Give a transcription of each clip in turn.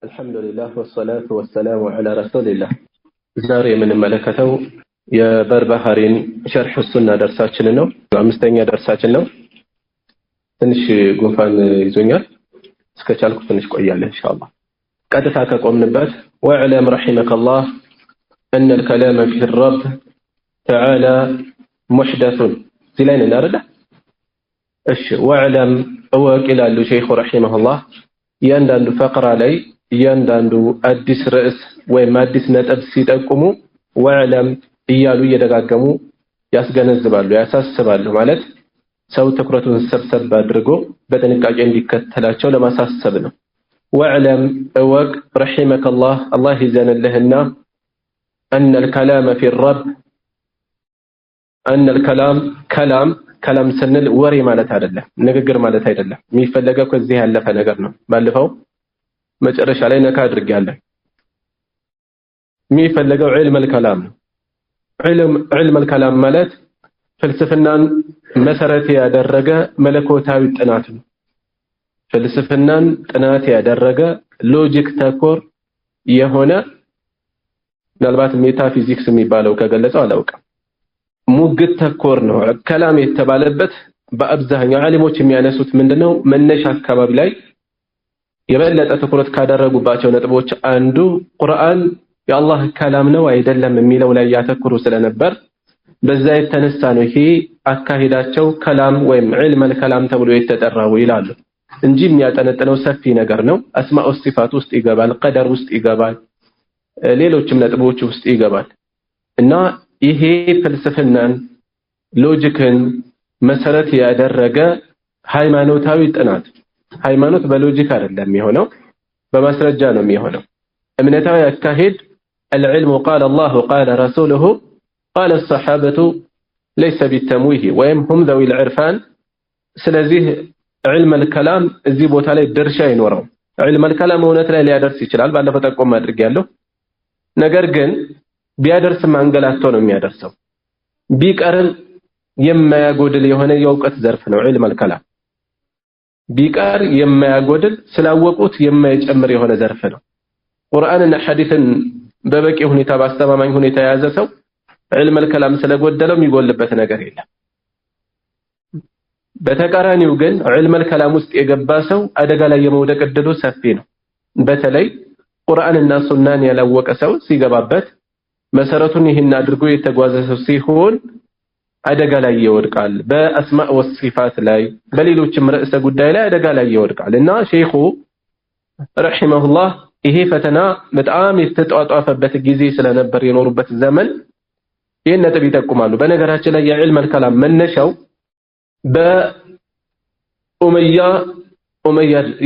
አልሐምዱሊላህ ወሰላቱ ወሰላሙ ዐላ ረሱሊላህ። ዛሬ የምንመለከተው የበርበሃሪን ሸርሕ ሱና ደርሳችን ነው። አምስተኛ ደርሳችን ነው። ትንሽ ጉንፋን ይዞኛል። እስከቻልኩ ትንሽ ቆያለሁ ኢንሻአላህ። ቀጥታ ከቆምንበት ወዕለም ረሒመከላህ أن الكلام في الرب تعالى محدث እዚህ ላይ ነን አይደል? እሺ ወዕለም እወቅ ይላሉ ሸይኹ ረሒመሁላህ። እያንዳንዱ ፈቅራ ላይ እያንዳንዱ አዲስ ርዕስ ወይም አዲስ ነጥብ ሲጠቁሙ ወዕለም እያሉ እየደጋገሙ ያስገነዝባሉ፣ ያሳስባሉ። ማለት ሰው ትኩረቱን ሰብሰብ አድርጎ በጥንቃቄ እንዲከተላቸው ለማሳሰብ ነው። ወዕለም እወቅ ረሒመከላህ አላህ ይዘንልህና أن الكلام في الرب أن الكلام كلام ስንል ወሬ ማለት አይደለም፣ ንግግር ማለት አይደለም። የሚፈለገው ከዚህ ያለፈ ነገር ነው። ባለፈው መጨረሻ ላይ ነካ አድርጌያለሁ። የሚፈለገው ዒልም الكلام ነው። ዒልም الكلام ማለት ፍልስፍናን መሰረት ያደረገ መለኮታዊ ጥናት ነው። ፍልስፍናን ጥናት ያደረገ ሎጂክ ተኮር የሆነ ምናልባት ሜታፊዚክስ የሚባለው ከገለጸው አላውቅም። ሙግት ተኮር ነው። ከላም የተባለበት በአብዛኛው ዓሊሞች የሚያነሱት ምንድነው መነሻ አካባቢ ላይ የበለጠ ትኩረት ካደረጉባቸው ነጥቦች አንዱ ቁርአን የአላህ ከላም ነው አይደለም የሚለው ላይ ያተኩሩ ስለነበር በዛ የተነሳ ነው ይሄ አካሂዳቸው ከላም ወይም ዒልም ከላም ተብሎ የተጠራው ይላሉ እንጂ የሚያጠነጥነው ሰፊ ነገር ነው። አስማኡ ሲፋት ውስጥ ይገባል፣ ቀደር ውስጥ ይገባል፣ ሌሎችም ነጥቦች ውስጥ ይገባል። እና ይሄ ፍልስፍናን ሎጂክን መሰረት ያደረገ ሃይማኖታዊ ጥናት። ሃይማኖት በሎጂክ አይደለም የሚሆነው፣ በማስረጃ ነው የሚሆነው። እምነታዊ አካሄድ العلم قال الله قال رسوله قال الصحابة ليس بالتمويه ወይም هم ذوي العرفان። ስለዚህ علم الكلام እዚህ ቦታ ላይ ድርሻ ይኖረው። علم الكلام እውነት ላይ ሊያደርስ ይችላል፣ ባለፈው ጠቆም አድርጌያለሁ። ነገር ግን ቢያደርስ ማንገላቶ ነው የሚያደርሰው። ቢቀርም የማያጎድል የሆነ የእውቀት ዘርፍ ነው ዒልም الكلام። ቢቀር የማያጎድል ስላወቁት የማይጨምር የሆነ ዘርፍ ነው። ቁርአንና ሐዲስን በበቂ ሁኔታ በአስተማማኝ ሁኔታ የያዘ ሰው ዒልም الكلام ስለጎደለው የሚጎልበት ነገር የለም። በተቃራኒው ግን ዒልም الكلام ውስጥ የገባ ሰው አደጋ ላይ የመውደቅ እድሉ ሰፊ ነው። በተለይ ቁርአንና ሱናን ያላወቀ ሰው ሲገባበት መሰረቱን ይህን አድርጎ የተጓዘ ሰው ሲሆን አደጋ ላይ ይወድቃል። በአስማእ ወሲፋት ላይ በሌሎችም ርዕሰ ጉዳይ ላይ አደጋ ላይ ይወድቃል። እና ሼኹ ረሒመሁላህ ይሄ ፈተና በጣም የተጧጧፈበት ጊዜ ስለነበር የኖሩበት ዘመን ይህን ነጥብ ይጠቁማሉ። በነገራችን ላይ የዒልም الكلام መነሻው በኡመያ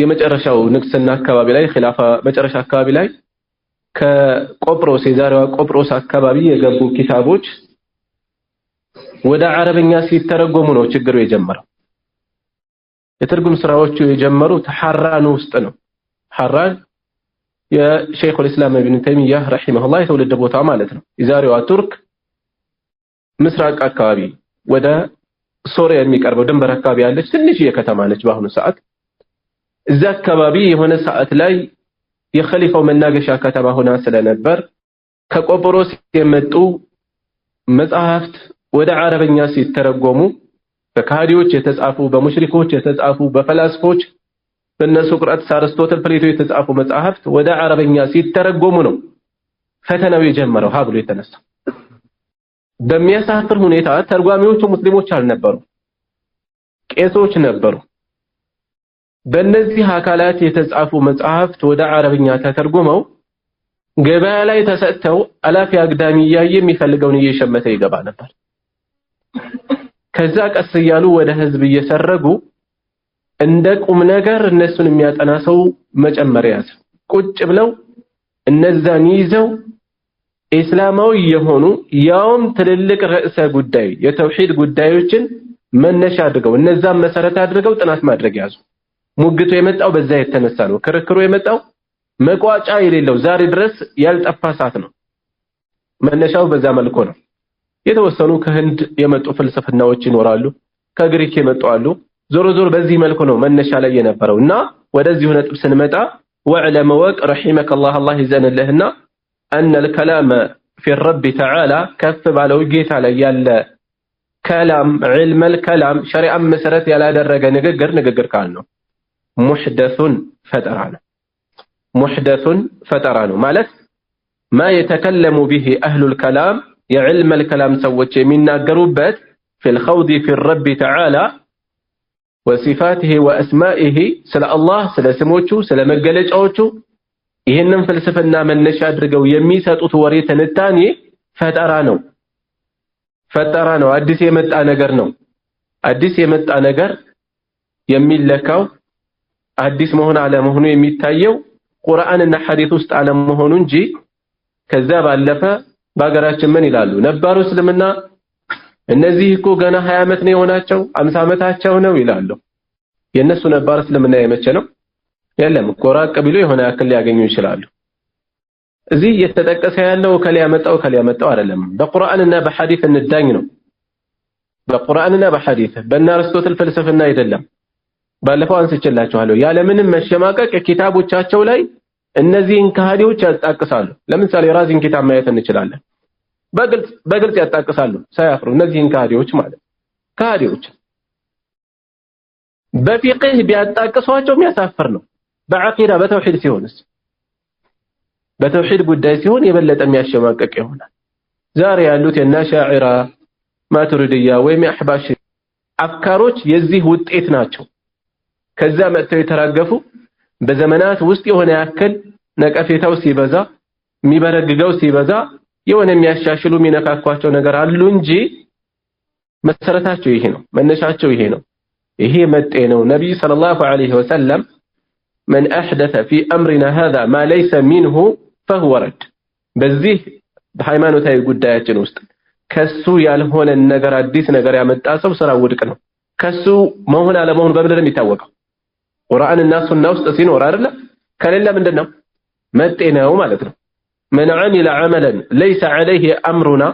የመጨረሻው ንግስና አካባቢ ላይ ኺላፋ መጨረሻ አካባቢ ላይ ከቆጵሮስ የዛሬዋ ቆጵሮስ አካባቢ የገቡ ኪታቦች ወደ አረብኛ ሲተረጎሙ ነው ችግሩ የጀመረው። የትርጉም ስራዎቹ የጀመሩት ሐራን ውስጥ ነው። ሐራን የሸይኹ الاسلام ኢብኑ ተይሚያህ ረሂመሁላህ የተወለደ ቦታ ማለት ነው። የዛሬዋ ቱርክ ምስራቅ አካባቢ ወደ ሶሪያ የሚቀርበው ድንበር አካባቢ ያለች ትንሽ የከተማ ነች በአሁኑ ሰዓት። እዛ አካባቢ የሆነ ሰዓት ላይ የኸሊፋው መናገሻ ከተማ ሆና ስለነበር ከቆጵሮስ የመጡ መጽሐፍት ወደ አረበኛ ሲተረጎሙ በካዲዎች የተጻፉ፣ በሙሽሪኮች የተጻፉ፣ በፈላስፎች በእነ ሶቅራጥስ፣ አርስቶትል፣ ፕሌቶ የተጻፉ መጽሐፍት ወደ አረበኛ ሲተረጎሙ ነው ፈተናው የጀመረው ሀብሎ የተነሳ። በሚያሳፍር ሁኔታ ተርጓሚዎቹ ሙስሊሞች አልነበሩ፣ ቄሶች ነበሩ። በእነዚህ አካላት የተጻፉ መጽሐፍት ወደ አረብኛ ተተርጉመው ገበያ ላይ ተሰጥተው አላፊ አግዳሚ እያየ የሚፈልገውን እየሸመተ ይገባ ነበር። ከዛ ቀስ እያሉ ወደ ህዝብ እየሰረጉ እንደ ቁም ነገር እነሱን የሚያጠና ሰው መጨመር ያዘ። ቁጭ ብለው እነዛን ይዘው እስላማዊ የሆኑ ያውም ትልልቅ ርዕሰ ጉዳይ የተውሂድ ጉዳዮችን መነሻ አድርገው እነዛን መሰረት አድርገው ጥናት ማድረግ ያዙ። ሙግቱ የመጣው በዛ የተነሳ ነው። ክርክሩ የመጣው መቋጫ የሌለው ዛሬ ድረስ ያልጠፋ ሰዓት ነው። መነሻው በዛ መልኩ ነው። የተወሰኑ ከህንድ የመጡ ፍልስፍናዎች ይኖራሉ፣ ከግሪክ የመጡ አሉ። ዞሮ ዞሮ በዚህ መልኩ ነው መነሻ ላይ የነበረው እና ወደዚህ ነጥብ ስንመጣ واعلم وق رحمك الله الله يزن لهنا أن الكلام في الرب تعالى كف على وجهه على يال كلام علم الكلام شريعة مسرت يلا درجة نجر كانه محدث فترانه مالت ما يتكلم به أهل الكلام يعلم الكلام سوت من ناقروبات في الخوض في الرب تعالى وصفاته وأسمائه سلا الله سلا سموتشو سلا مجلج أوتشو ይህንን ፍልስፍና መነሻ አድርገው የሚሰጡት ወሬ ትንታኔ ፈጠራ ነው አዲስ የመጣ ነገር ነው አዲስ የመጣ ነገር የሚለካው አዲስ መሆን አለመሆኑ የሚታየው ቁርአንና ሐዲስ ውስጥ አለመሆኑ እንጂ ከዛ ባለፈ በአገራችን ምን ይላሉ ነባሩ እስልምና እነዚህ እኮ ገና 20 ዓመት ነው የሆናቸው 50 ዓመታቸው ነው ይላሉ የነሱ ነባር እስልምና የመቼ ነው የለም ቆራቅ ቢሉ የሆነ ያክል ሊያገኙ ይችላሉ እዚህ እየተጠቀሰ ያለው ከሊያመጣው አይደለም በቁርአንና በሐዲስ እንዳኝ ነው በቁርአንና በሐዲስ በአርስቶትል ፍልስፍና አይደለም ባለፈው አንስቼላችኋለሁ ያለ ምንም መሸማቀቅ ኪታቦቻቸው ላይ እነዚህን ከሃዲዎች ያጣቅሳሉ ለምሳሌ ራዚን ኪታብ ማየት እንችላለን በግልጽ ያጣቅሳሉ ሳያፍሩ እነዚህን ከሃዲዎች ማለት ከሃዲዎች በፊቅህ ቢያጣቅሷቸው የሚያሳፍር ነው በአቂዳ በተውሂድ ሲሆንስ በተውሂድ ጉዳይ ሲሆን የበለጠ የሚያሸማቀቅ ይሆናል ዛሬ ያሉት የናሻዒራ ማቱሪዲያ ወይም አህባሽ አፍካሮች የዚህ ውጤት ናቸው ከዛ መጥተው የተራገፉ በዘመናት ውስጥ የሆነ ያክል ነቀፌታው ሲበዛ የሚበረግገው ሲበዛ የሆነ የሚያሻሽሉ የሚነካኳቸው ነገር አሉ እንጂ መሰረታቸው ይሄ ነው መነሻቸው ይሄ ነው ይሄ መጤ ነው ነብዩ ሰለላሁ ዐለይሂ ወሰለም من أحدث في أمرنا هذا ما ليس منه فهو رد በዚህ በሃይማኖታዊ ጉዳያችን ውስጥ ከሱ ያልሆነ ነገር አዲስ ነገር ያመጣ ሰው ስራ ውድቅ ነው ከሱ መሆን አለመሆን በምንድን ነው የሚታወቀው ቁርአንና ሱና ውስጥ ሲኖር አይደለ ከሌለ ምንድነው መጤ ነው ማለት ነው من عمل عملا ليس عليه أمرنا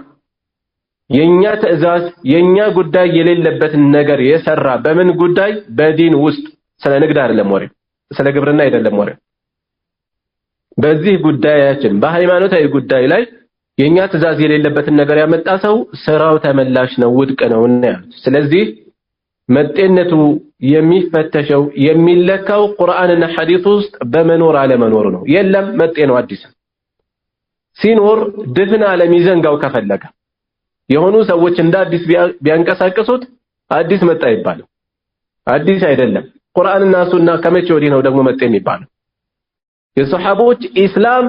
የኛ ትእዛዝ የኛ ጉዳይ የሌለበትን ነገር የሰራ በምን ጉዳይ በዲን ውስጥ ስለ ንግድ አይደለም ወሬ ስለ ግብርና አይደለም ወሬ በዚህ ጉዳያችን በሃይማኖታዊ ጉዳይ ላይ የኛ ትእዛዝ የሌለበትን ነገር ያመጣ ሰው ስራው ተመላሽ ነው ውድቅ ነው ያሉት ስለዚህ መጤነቱ የሚፈተሸው የሚለካው ቁርአንና ሐዲስ ውስጥ በመኖር አለመኖር ነው የለም መጤ ነው አዲስ ሲኖር ድፍን ዓለም ይዘንጋው ከፈለገ የሆኑ ሰዎች እንደ አዲስ ቢያንቀሳቀሱት አዲስ መጣ ይባላል አዲስ አይደለም ቁርአንና ሱና ከመቼ ወዲህ ነው ደግሞ መጤ የሚባለው የሱሐቦች ኢስላም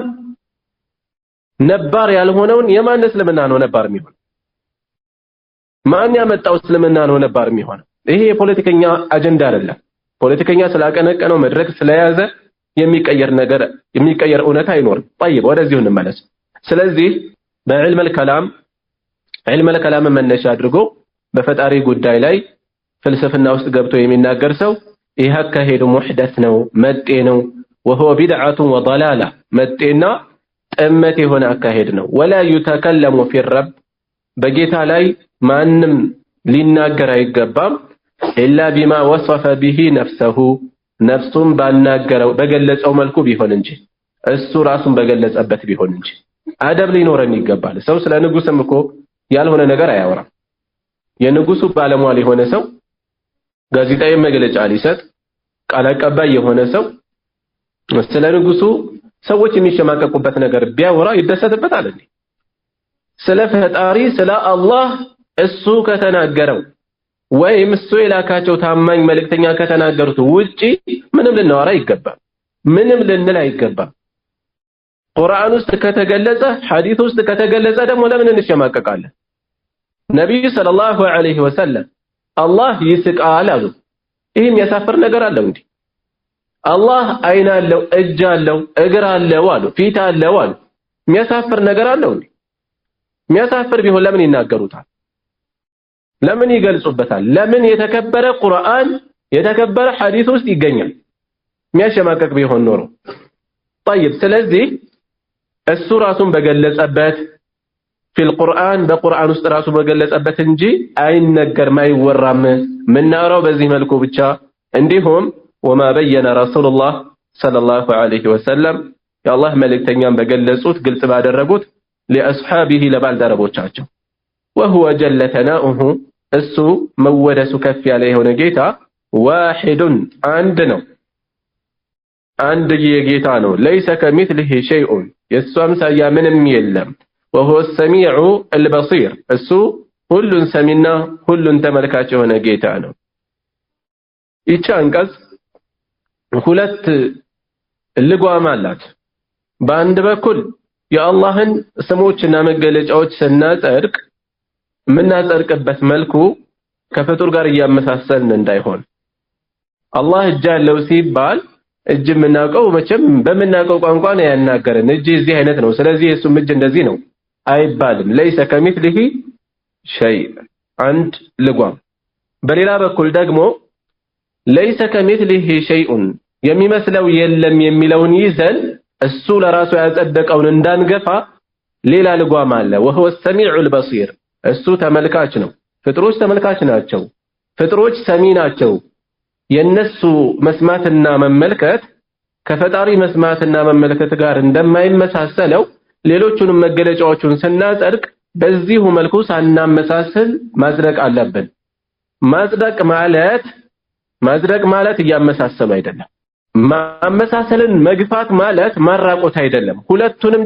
ነባር ያልሆነውን የማን እስልምና ነው ነባር የሚሆነው ማን ያመጣው እስልምና ነው ነባር የሚሆነው ይሄ የፖለቲከኛ አጀንዳ አይደለም ፖለቲከኛ ስላቀነቀነው መድረክ ስለያዘ የሚቀየር እውነት አይኖርም طيب ወደዚሁ እንመለስ ስለዚህ በዕልም الكلام መነሻ አድርጎ በፈጣሪ ጉዳይ ላይ ፍልስፍና ውስጥ ገብቶ የሚናገር ሰው ይሄ አካሄዱ ሙህደት ነው መጤ ነው وهو بدعة وضلالة መጤና ጥመት የሆነ አካሄድ ነው ولا يتكلم في الرب በጌታ ላይ ማንም ሊናገር አይገባም إلا بما وصف به نفسه ነፍሱን ባናገረው በገለጸው መልኩ ቢሆን እንጂ እሱ ራሱን በገለጸበት ቢሆን እንጂ አደብ ሊኖረን ይገባል ሰው ስለ ንጉስም እኮ ያልሆነ ነገር አያወራም የንጉሱ ባለሟል የሆነ ሰው ጋዜጣዊ መግለጫ ሊሰጥ ቃል አቀባይ የሆነ ሰው ስለ ንጉሱ ሰዎች የሚሸማቀቁበት ነገር ቢያወራ ይደሰትበታል እንዴ ስለ ፈጣሪ ስለ አላህ እሱ ከተናገረው ወይም እሱ የላካቸው ታማኝ መልእክተኛ ከተናገሩት ውጪ ምንም ልናወራ ይገባል ምንም ልንል አይገባም ቁርአን ውስጥ ከተገለጸ ሐዲስ ውስጥ ከተገለጸ ደግሞ ለምን እንሸማቀቃለን ነብዩ ሰለላሁ ዐለይሂ ወሰለም አላህ ይስቃል አሉ ይሄም ያሳፍር ነገር አለው እንዴ አላህ አይን አለው እጅ አለው እግር አለው አሉ ፊት አለው አሉ የሚያሳፍር ነገር አለው እንዴ የሚያሳፍር ቢሆን ለምን ይናገሩታል ለምን ይገልጹበታል ለምን የተከበረ ቁርአን የተከበረ ሐዲስ ውስጥ ይገኛል የሚያሸማቀቅ ቢሆን ኖሮ طيب ስለዚህ እሱ ራሱን በገለጸበት ፊል ቁርአን በቁርአን ውስጥ ራሱ በገለጸበት እንጂ አይነገርም አይወራም ምናወራው በዚህ መልኩ ብቻ እንዲሁም وما بين رسول الله ሰለላሁ ዐለይሂ ወሰለም የአላህ መልእክተኛን በገለጹት ግልጽ ባደረጉት ለአስሐቢሂ ለባልደረቦቻቸው ወሁወ ጀለ ተናኡሁ እሱ መወደሱ ከፍ ያለ የሆነ ጌታ ዋሂዱን አንድ ነው፣ አንድ የጌታ ነው። ለይሰ ከሚስሊሂ ሸይኡን የእሱ አምሳያ ምንም የለም። ወሁወ ሰሚዑ አልበሲር እሱ ሁሉን ሰሚና ሁሉን ተመልካች የሆነ ጌታ ነው። ይቺ አንቀጽ ሁለት ልጓም አላት። በአንድ በኩል የአላህን ስሞችና መገለጫዎች ስናጸድቅ የምናጸድቅበት መልኩ ከፍጡር ጋር እያመሳሰልን እንዳይሆን። አላህ እጅ አለው ሲባል እጅ የምናውቀው መቼም በምናውቀው ቋንቋ ነው ያናገረን። እጅ እዚህ አይነት ነው፣ ስለዚህ የእሱም እጅ እንደዚህ ነው አይባልም። ለይሰ ከሚስሊሂ ሸይ አንድ ልጓም። በሌላ በኩል ደግሞ ለይሰ ከሚስሊሂ ሸይኡን የሚመስለው የለም የሚለውን ይዘን እሱ ለራሱ ያጸደቀውን እንዳንገፋ ሌላ ልጓም አለ። ወሁወ ሰሚዑል በሲር እሱ ተመልካች ነው። ፍጥሮች ተመልካች ናቸው፣ ፍጥሮች ሰሚ ናቸው። የነሱ መስማትና መመልከት ከፈጣሪ መስማትና መመልከት ጋር እንደማይመሳሰለው ሌሎቹንም መገለጫዎቹን ስናጸድቅ በዚሁ መልኩ ሳናመሳስል ማጽደቅ አለብን። ማጽደቅ ማለት እያመሳሰሉ አይደለም። ማመሳሰልን መግፋት ማለት ማራቆት አይደለም። ሁለቱንም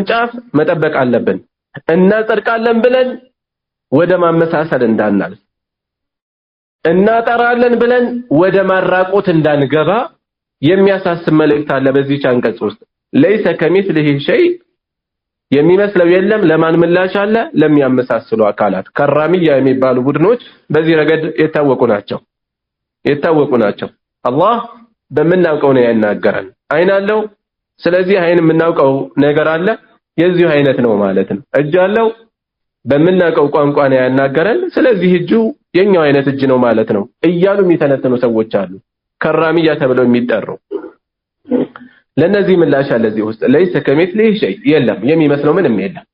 ጫፍ መጠበቅ አለብን። እናጸድቃለን ብለን ወደ ማመሳሰል እንዳናልፍ፣ እናጠራለን ብለን ወደ ማራቆት እንዳንገባ የሚያሳስብ መልእክት አለ በዚህ አንቀጽ ውስጥ። ለይሰ ከሚስሊሂ ሸይ የሚመስለው የለም። ለማን ምላሽ አለ? ለሚያመሳስሉ አካላት። ከራሚያ የሚባሉ ቡድኖች በዚህ ረገድ የታወቁ ናቸው። አላህ በምናውቀው ነው ያናገረን። አይን አለው፣ ስለዚህ አይን የምናውቀው ነገር አለ፣ የዚሁ አይነት ነው ማለት ነው። እጅ አለው፣ በምናውቀው ቋንቋ ነው ያናገረን፣ ስለዚህ እጁ የኛው አይነት እጅ ነው ማለት ነው እያሉ የሚተነተኑ ሰዎች አሉ፣ ከራሚያ ተብለው የሚጠሩ። ለነዚህ ምላሽ አለ እዚህ ውስጥ። ለይሰ ከሚስሊሂ ሸይ የለም፣ የሚመስለው ምንም የለም።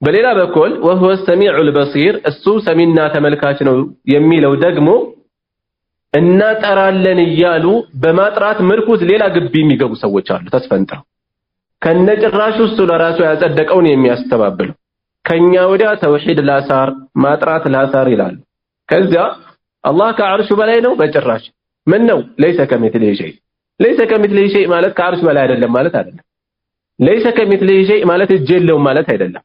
በሌላ በኩል ወሁወ ሰሚዑል በሲር እሱ ሰሚና ተመልካች ነው የሚለው ደግሞ እናጠራለን እያሉ በማጥራት ምርኩዝ ሌላ ግቢ የሚገቡ ሰዎች አሉ ተስፈንጥረው። ከነጭራሹ እሱ ለራሱ ያጸደቀውን የሚያስተባብሉ ከኛ ወዲያ ተውሂድ ላሳር ማጥራት ላሳር ይላሉ። ከዚያ አላህ ከአርሹ በላይ ነው በጭራሽ። ምን ነው ለይሰ ከሚስሊሂ ሸይ። ለይሰ ከሚስሊሂ ሸይ ማለት ከአርሽ በላይ አይደለም ማለት አይደለም። ለይሰ ከሚስሊሂ ሸይ ማለት እጅ የለውም ማለት አይደለም።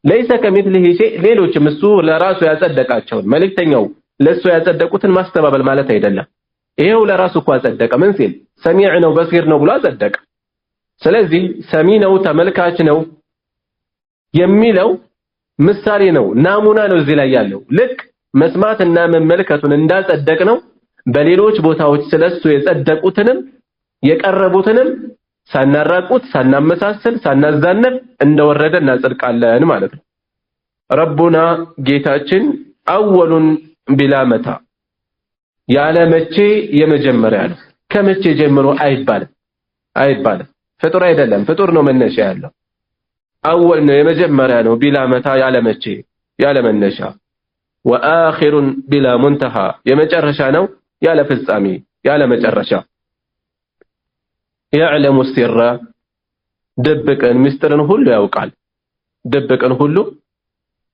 ለይሰ ከሚስሊሂ ሸይ ሌሎችም እሱ ለራሱ ያጸደቃቸውን መልእክተኛው ለሱ ያጸደቁትን ማስተባበል ማለት አይደለም። ይሄው ለራሱ እኮ አጸደቀ። ምን ሲል ሰሚዕ ነው በሲር ነው ብሎ አጸደቀ። ስለዚህ ሰሚ ነው ተመልካች ነው የሚለው ምሳሌ ነው፣ ናሙና ነው እዚህ ላይ ያለው። ልክ መስማትና መመልከቱን እንዳጸደቅ ነው በሌሎች ቦታዎች ስለሱ የጸደቁትንም የቀረቡትንም ሳናራቁት ሳናመሳሰል ሳናዛነብ እንደወረደ እናጸድቃለን ማለት ነው። ረቡና ጌታችን አወሉን ቢላ መታ ያለ መቼ የመጀመሪያ ነው። ከመቼ ጀምሮ አይባልም። ፍጡር አይደለም፣ ፍጡር ነው መነሻ ያለው። አወል ነው የመጀመሪያ ነው፣ ቢላ መታ ያለ መቼ ያለ መነሻ። ወአኺሩን ቢላ ሙንተሃ የመጨረሻ ነው ያለ ፍጻሜ ያለ መጨረሻ። يعلم السر ድብቅን ምስጢርን ሁሉ ያውቃል። ድብቅን ሁሉ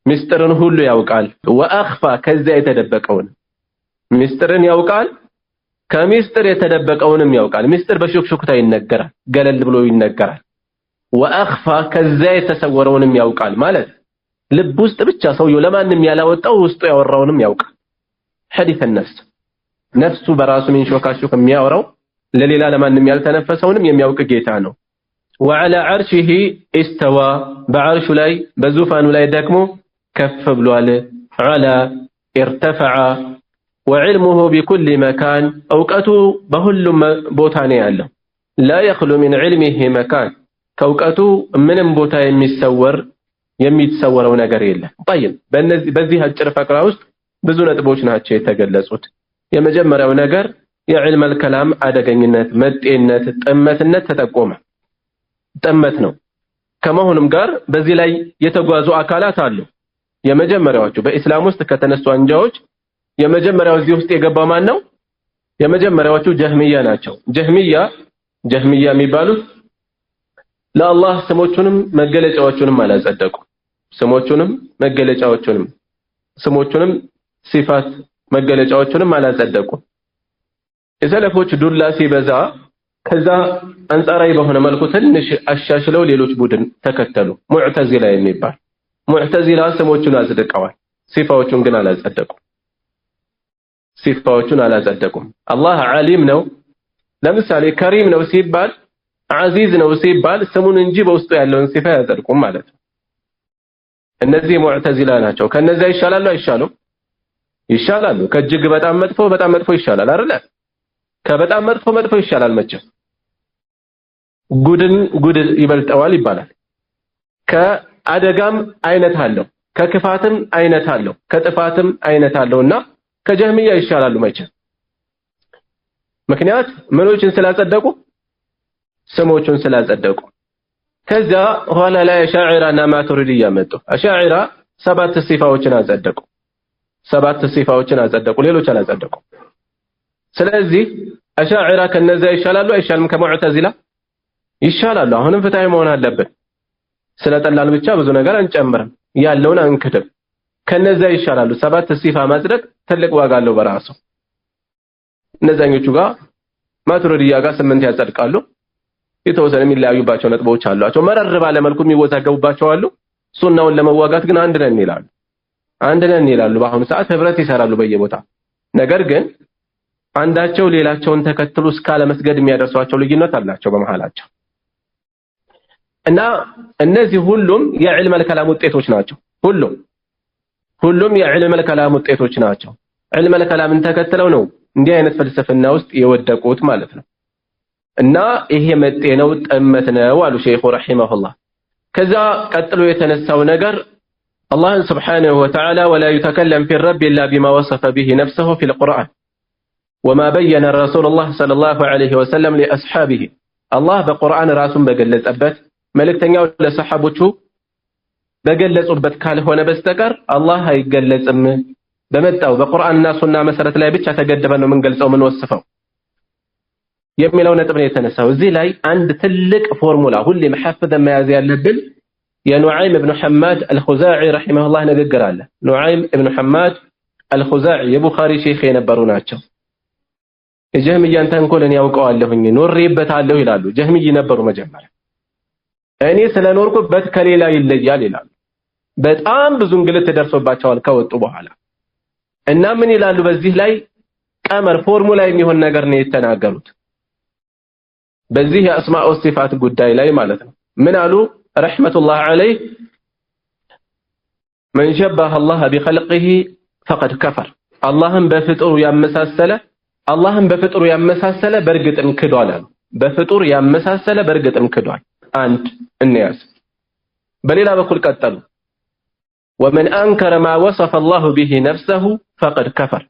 ምስጢርን ሁሉ ያውቃል። ወአኽፋ ከዚያ የተደበቀውን ምስጢርን ያውቃል፣ ከምስጢር የተደበቀውንም ያውቃል። ምስጢር በሹክሹክታ ይነገራል፣ ገለል ብሎ ይነገራል። ወአኽፋ ከዚያ የተሰወረውንም ያውቃል ማለት ልብ ውስጥ ብቻ ሰውየው ለማንም ያላወጣው ውስጡ ያወራውንም ያውቃል። ሐዲስ ነፍሱ በራሱ ሚንሾካሹክ የሚያወራው ለሌላ ለማንም ያልተነፈሰውንም የሚያውቅ ጌታ ነው። ወዐላ ዐርሺሂ ኢስተዋ በዐርሹ ላይ በዙፋኑ ላይ ደግሞ ከፍ ብሏል። ዐላ ኢርተፈዐ ወዕልሙሁ ቢኩሊ መካን እውቀቱ በሁሉም ቦታ ነው ያለው። ላ የኽሉ ሚን ዒልሚሂ መካን ከእውቀቱ ምንም ቦታ የሚሰወረው ነገር የለም። ጠይብ በዚህ አጭር ፈቅራ ውስጥ ብዙ ነጥቦች ናቸው የተገለጹት። የመጀመሪያው ነገር የዕልመል ከላም አደገኝነት፣ መጤነት፣ ጥመትነት ተጠቆመ። ጥመት ነው ከመሆኑም ጋር በዚህ ላይ የተጓዙ አካላት አሉ። የመጀመሪያዎቹ በኢስላም ውስጥ ከተነሱ አንጃዎች የመጀመሪያው እዚህ ውስጥ የገባው ማን ነው? የመጀመሪያዎቹ ጀህሚያ ናቸው። ጀህሚያ የሚባሉት ለአላህ ስሞቹንም መገለጫዎቹንም አላጸደቁም። ስሞቹንም ሲፋት መገለጫዎቹንም አላጸደቁም። የሰለፎች ዱላ ሲበዛ ከዛ አንጻራዊ በሆነ መልኩ ትንሽ አሻሽለው ሌሎች ቡድን ተከተሉ። ሙዕተዚላ የሚባል ሙዕተዚላ ስሞቹን አጽድቀዋል፣ ሲፋዎቹን ግን አላጸደቁም። አላህ ዓሊም ነው፣ ለምሳሌ ከሪም ነው ሲባል ዓዚዝ ነው ሲባል ስሙን እንጂ በውስጡ ያለውን ሲፋ አያጸድቁም ማለት ነው። እነዚህ ሙዕተዚላ ናቸው። ከነዚያ ይሻላሉ አይሻሉም? ይሻላሉ። ከእጅግ በጣም መጥፎ ይሻላል አይደል? ከበጣም መጥፎ ይሻላል። መቼም ጉድ ይበልጠዋል ይባላል። ከአደጋም አይነት አለው፣ ከክፋትም አይነት አለው፣ ከጥፋትም አይነት አለውና ከጀህሚያ ይሻላሉ መቼም። ምክንያት ምኖችን ስላጸደቁ፣ ስሞቹን ስላጸደቁ። ከዛ ኋላ ላይ አሻዒራና ማቱሪዲያ መጡ። አሻዒራ 7 ሲፋዎችን አጸደቁ፣ ሌሎች አላጸደቁ። ስለዚህ አሻዒራ ከነዛ ይሻላሉ አይሻልም? ከሙዕተዚላ ይሻላሉ። አሁንም ፍትሃዊ መሆን አለብን። ስለጠላን ብቻ ብዙ ነገር አንጨምርም፣ ያለውን አንክድም። ከነዛ ይሻላሉ። 7 ሲፋ ማጽደቅ ትልቅ ዋጋ አለው በራሱ። እነዛኞቹ ጋር ማቱሪዲያ ጋር 8 ያጸድቃሉ። የተወሰነ የሚለያዩባቸው ነጥቦች አሏቸው። መረር ባለ መልኩ የሚወዛገቡባቸው አሉ። ሱናውን ለመዋጋት ግን አንድ ነን ይላሉ። በአሁኑ ሰዓት ህብረት ይሰራሉ በየቦታ። ነገር ግን አንዳቸው ሌላቸውን ተከትሎ እስካለ መስገድ የሚያደርሷቸው ልዩነት አላቸው በመሃላቸው። እና እነዚህ ሁሉም የዕልመል ከላም ውጤቶች ናቸው። ሁሉም የዕልመል ከላም ውጤቶች ናቸው። ዕልመል ከላምን ተከትለው ነው እንዲህ አይነት ፍልስፍና ውስጥ የወደቁት ማለት ነው። እና ይሄ መጤ ነው፣ ጥመት ነው አሉ ሼኹ ረሂመሁላህ። ከዛ ቀጥሎ የተነሳው ነገር አላህን ስብሓነሁ ወተዓላ ወላ ዩተከለም ፊ ረቢ ኢላ ቢማ ወሰፈ ቢሂ ነፍሰሁ ፊል ቁርአን ወማ በየነ ረሱሉላህ ሰለላሁ ዐለይሂ ወሰለም ሊአስሓቢሂ። አላህ በቁርአን ራሱን በገለጸበት መልእክተኛው ለሰሐቦቹ በገለጹበት ካልሆነ በስተቀር አላህ አይገለጽም። በመጣው በቁርአንና ሱና መሰረት ላይ ብቻ ተገደበ ነው የምንገልጸው የምንወስፈው የሚለው ነጥብ ነው የተነሳው። እዚህ ላይ አንድ ትልቅ ፎርሙላ ሁሌ መሐፈዘን መያዝ ያለብን የኑዓይም ኢብኑ ሐማድ አልኹዛዒ ረሂመሁላህ ንግግር አለ። ኑዓይም ኢብኑ ሐማድ አልኹዛዒ የቡኻሪ ሼኽ የነበሩ ናቸው። የጀህሚያን ተንኮልን ያውቀዋለሁኝ ኖሬበታለሁ ይላሉ። ጀህሚይ ነበሩ መጀመሪያ። እኔ ስለኖርኩበት ከሌላ ይለያል ይላሉ። በጣም ብዙ እንግልት ደርሶባቸዋል ከወጡ በኋላ እና ምን ይላሉ? በዚህ ላይ ቀመር ፎርሙላ የሚሆን ነገር ነው የተናገሩት በዚህ የአስማኡ ሲፋት ጉዳይ ላይ ማለት ነው። ምን አሉ? ረሕመቱላህ ዐለይህ መን ሸበሀ አላህ ቢኸልቂሂ ፈቀድ ከፈር። አላህን በፍጡሩ ያመሳሰለ በእርግጥም ክዷል አሉ። በፍጡር ያመሳሰለ በእርግጥም ክዷል። አንድ እንያዝ። በሌላ በኩል ቀጠሉ። ወመን አንከረ ማ ወሰፈ አላሁ ቢሂ ነፍሰሁ ፈቀድ ከፈር።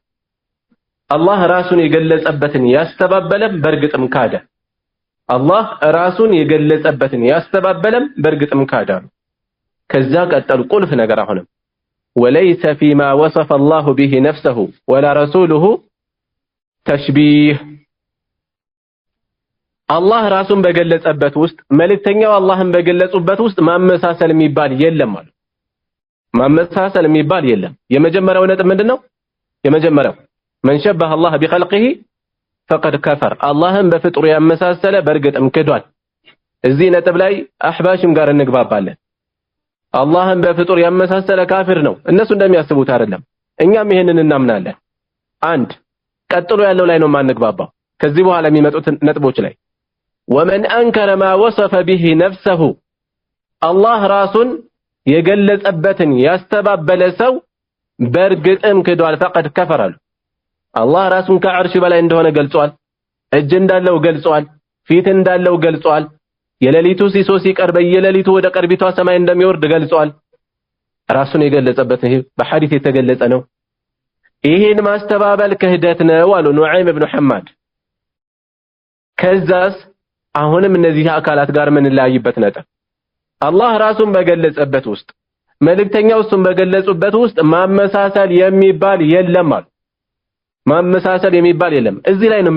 አላህ ራሱን የገለጸበትን ያስተባበለም በእርግጥም ካደ። አላህ ራሱን የገለጸበትን ያስተባበለም በእርግጥም ካደ። ከዛ ቀጠሉ ቁልፍ ነገር አሁንም ወለይሰ ፊማ ወሰፈ አላሁ ቢሂ ነፍሰሁ ወላ ረሱሉሁ ተሽቢህ። አላህ ራሱን በገለጸበት ውስጥ መልእክተኛው አላህን በገለጹበት ውስጥ ማመሳሰል የሚባል የለም አሉ። ማመሳሰል የሚባል የለም። የመጀመሪያው ነጥብ ምንድነው? የመጀመሪያው መን ሸበሀ አላህ ቢኸልቂሂ ፈቀድ ከፈር። አላህን በፍጡሩ ያመሳሰለ በእርግጥም ክዷል። እዚህ ነጥብ ላይ አህባሽም ጋር እንግባባለን። አላህን በፍጡር ያመሳሰለ ካፊር ነው። እነሱ እንደሚያስቡት አይደለም፣ እኛም ይሄንን እናምናለን። አንድ ቀጥሎ ያለው ላይ ነው ማንግባባው። ከዚህ በኋላ የሚመጡት ነጥቦች ላይ ወመን አንከረ ማ ወሰፈ ቢሂ ነፍሰሁ አላህ ራሱን የገለጸበትን ያስተባበለ ሰው በእርግጥም ክዷል። ፈቀድ ከፈራሉ። አላህ ራሱን ከዓርሽ በላይ እንደሆነ ገልጿል። እጅ እንዳለው ገልጿል። ፊት እንዳለው ገልጿል። የሌሊቱ ሲሶ ሲቀር በየሌሊቱ ወደ ቀርቢቷ ሰማይ እንደሚወርድ ገልጿል። ራሱን የገለጸበት ይሄ በሐዲስ የተገለጸ ነው። ይሄን ማስተባበል ክህደት ነው አሉ ኑዓይም ኢብኑ ሐማድ። ከዛስ አሁንም እነዚህ አካላት ጋር ምን ላይበት ነጥብ አላህ ራሱን በገለጸበት ውስጥ መልእክተኛው እሱን በገለጹበት ውስጥ ማመሳሰል የሚባል የለም አሉ። ማመሳሰል የሚባል የለም። እዚህ ላይ ነው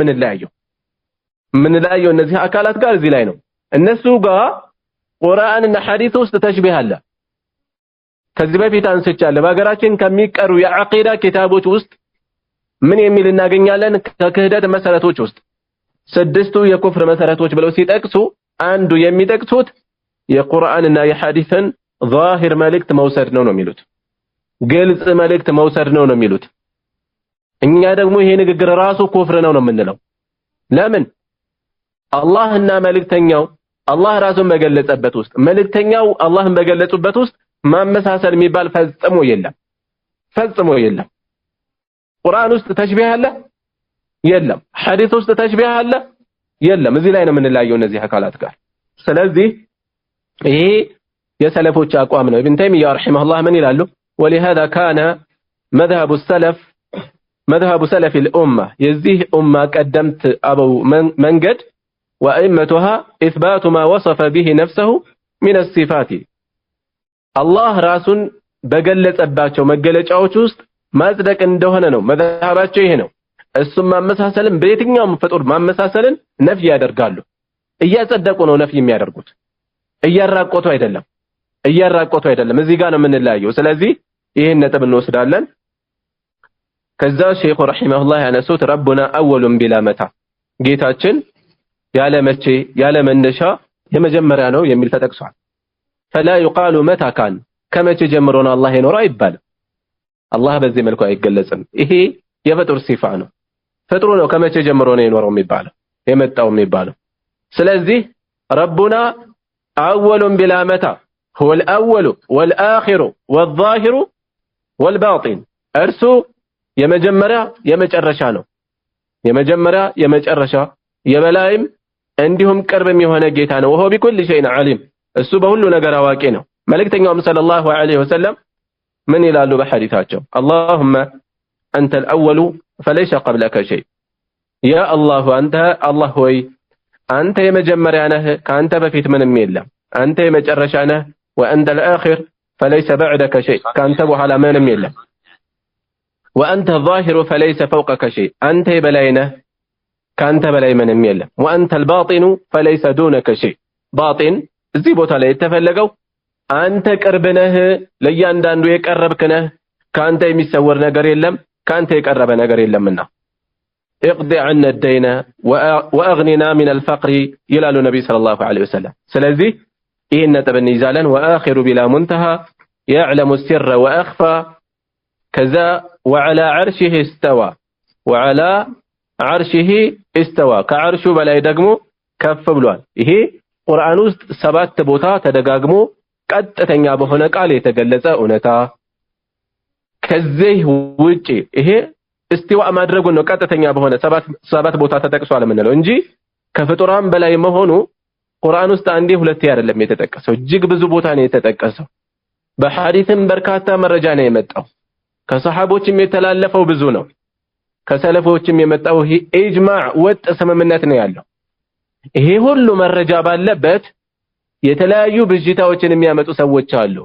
የምንለያየው እነዚህ አካላት ጋር እዚህ ላይ ነው። እነሱ ጋር ቁርአንና ሐዲስ ውስጥ ተሽቢህ አለ። ከዚህ በፊት አንስቻለሁ። በሀገራችን ከሚቀሩ የዐቂዳ ኪታቦች ውስጥ ምን የሚል እናገኛለን? ከክህደት መሰረቶች ውስጥ 6ቱ የኩፍር መሰረቶች ብለው ሲጠቅሱ አንዱ የሚጠቅሱት የቁርአንና የሐዲስን ዛሂር መልእክት መውሰድ ነው የሚሉት። ግልጽ መልእክት መውሰድ ነው የሚሉት። እኛ ደግሞ ይሄ ንግግር ራሱ ኩፍር ነው የምንለው። ለምን? አላህና መልእክተኛው አላህ ራሱን በገለጸበት ውስጥ መልእክተኛው አላህን በገለጹበት ውስጥ ማመሳሰል የሚባል ፈጽሞ የለም። ቁርአን ውስጥ ተሽቢህ አለ? የለም። ሐዲስ ውስጥ ተሽቢህ አለ? የለም። እዚህ ላይ ነው የምንለያየው እነዚህ አካላት ጋር። ስለዚህ ይሄ የሰለፎች አቋም ነው። ኢብን ተይሚያ ረሂመሁላህ ምን ይላሉ? ወሊሃዛ ካነ መዝሀቡ ሰለፊ ልኡማ የዚህ ኡማ ቀደምት አበው መንገድ ወአኢመቱሃ ኢስባቱ ማ ወሰፈ ቢሂ ነፍሰሁ ሚነ ሲፋቲ አላህ ራሱን በገለጸባቸው መገለጫዎች ውስጥ ማጽደቅ እንደሆነ ነው መዝሀባቸው ይሄ ነው። እሱም ማመሳሰልን በየትኛውም ፍጡር ማመሳሰልን ነፍይ ያደርጋሉ። እያጸደቁ ነው ነፍይ የሚያደርጉት፣ እያራቆቱ አይደለም። እዚህ ጋር ነው የምንለያየው። ስለዚህ ይሄን ነጥብ እንወስዳለን። ከዛ ሼኹ ረሂመሁላህ ያነሱት ረቡና አወሉን ቢላ መታ ጌታችን ያለ መቼ ያለ መነሻ የመጀመሪያ ነው የሚል ተጠቅሷል። ፈላ ይቃሉ መታ ካን ከመቼ ጀምሮ ነው አላህ የኖረው አይባልም። አላህ በዚህ መልኩ አይገለጽም። ይሄ የፍጡር ሲፋ ነው። ፍጥሩ ነው ከመቼ ጀምሮ ነው የኖረው የሚባለው የመጣው የሚባለው። ስለዚህ ረቡና አወሉን ቢላ መታ هو الأول والآخر والظاهر والباطن እርሱ የመጀመሪያ የመጨረሻ ነው። የመጨረሻ የበላይም እንዲሁም ቅርብም የሆነ ጌታ ነው። وهو بكل شيء عليم እሱ በሁሉ ነገር አዋቂ ነው። መልእክተኛውም ሰለላሁ ዐለይሂ ወሰለም ምን ይላሉ በሐዲታቸው? اللهم أنت الأول فليس قبلك شيء يا الله أنت الله ሆይ አንተ የመጀመሪያ ነህ ከአንተ በፊት ምንም የለም። አንተ የመጨረሻ ነህ وأنت الآخر فليس بعدك شيء كأنت بحالا ما نم يلا وأنت الظاهر فليس فوقك شيء أنت بلاينه كأنت بلاي من نم يلا وأنت الباطن فليس دونك شيء باطن زيبوتا لا يتفلقوا أنت كربنه ليان داندو يكربكنه كأنت يمسور نقر يلم كأنت يكرب نقر يلم منه اقضي عنا الدين وأغننا من الفقر يلال النبي صلى الله عليه وسلم سلازي إيه نتب النزالا وآخر بلا منتهى يعلم السر وأخفى كذا وعلى عرشه استوى كعرش بلا يدقمو كف بلوان إيه قرآن ውስጥ 7 ቦታ ተደጋግሞ ቀጥተኛ በሆነ ቃል የተገለጸ እውነታ ከዚህ ውጪ ይሄ استواء ማድረጉ ነው ቀጥተኛ በሆነ 7 ቦታ ተጠቅሷል የምንለው እንጂ ከፍጡራን በላይ መሆኑ ቁርአን ውስጥ አንዴ ሁለቴ አይደለም የተጠቀሰው፣ እጅግ ብዙ ቦታ ነው የተጠቀሰው። በሐዲስም በርካታ መረጃ ነው የመጣው። ከሰሃቦችም የተላለፈው ብዙ ነው። ከሰለፎችም የመጣው ይሄ ኢጅማዕ ወጥ ስምምነት ነው ያለው። ይሄ ሁሉ መረጃ ባለበት የተለያዩ ብዥታዎችን የሚያመጡ ሰዎች አሉ።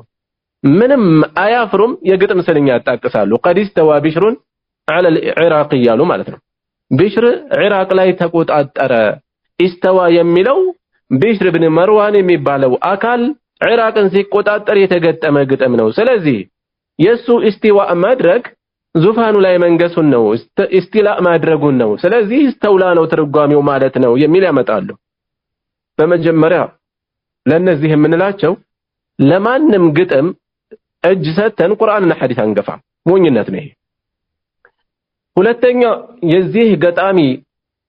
ምንም አያፍሩም፣ የግጥም ስልኛ ያጣቅሳሉ። ቀዲስ ተዋ ቢሽሩን على العراق ያሉ ማለት ነው። ቢሽር ኢራቅ ላይ ተቆጣጠረ። ኢስተዋ የሚለው ቢሽር ብን መርዋን የሚባለው አካል ኢራቅን ሲቆጣጠር የተገጠመ ግጥም ነው። ስለዚህ የሱ ኢስቲዋእ ማድረግ ዙፋኑ ላይ መንገሱን ነው፣ ኢስቲላእ ማድረጉን ነው። ስለዚህ ኢስተውላ ነው ትርጓሜው ማለት ነው የሚል ያመጣሉ። በመጀመሪያ ለነዚህ የምንላቸው ለማንም ግጥም እጅ ሰተን ቁርአንና ሐዲስ አንገፋም፣ ሞኝነት ነው ይሄ። ሁለተኛ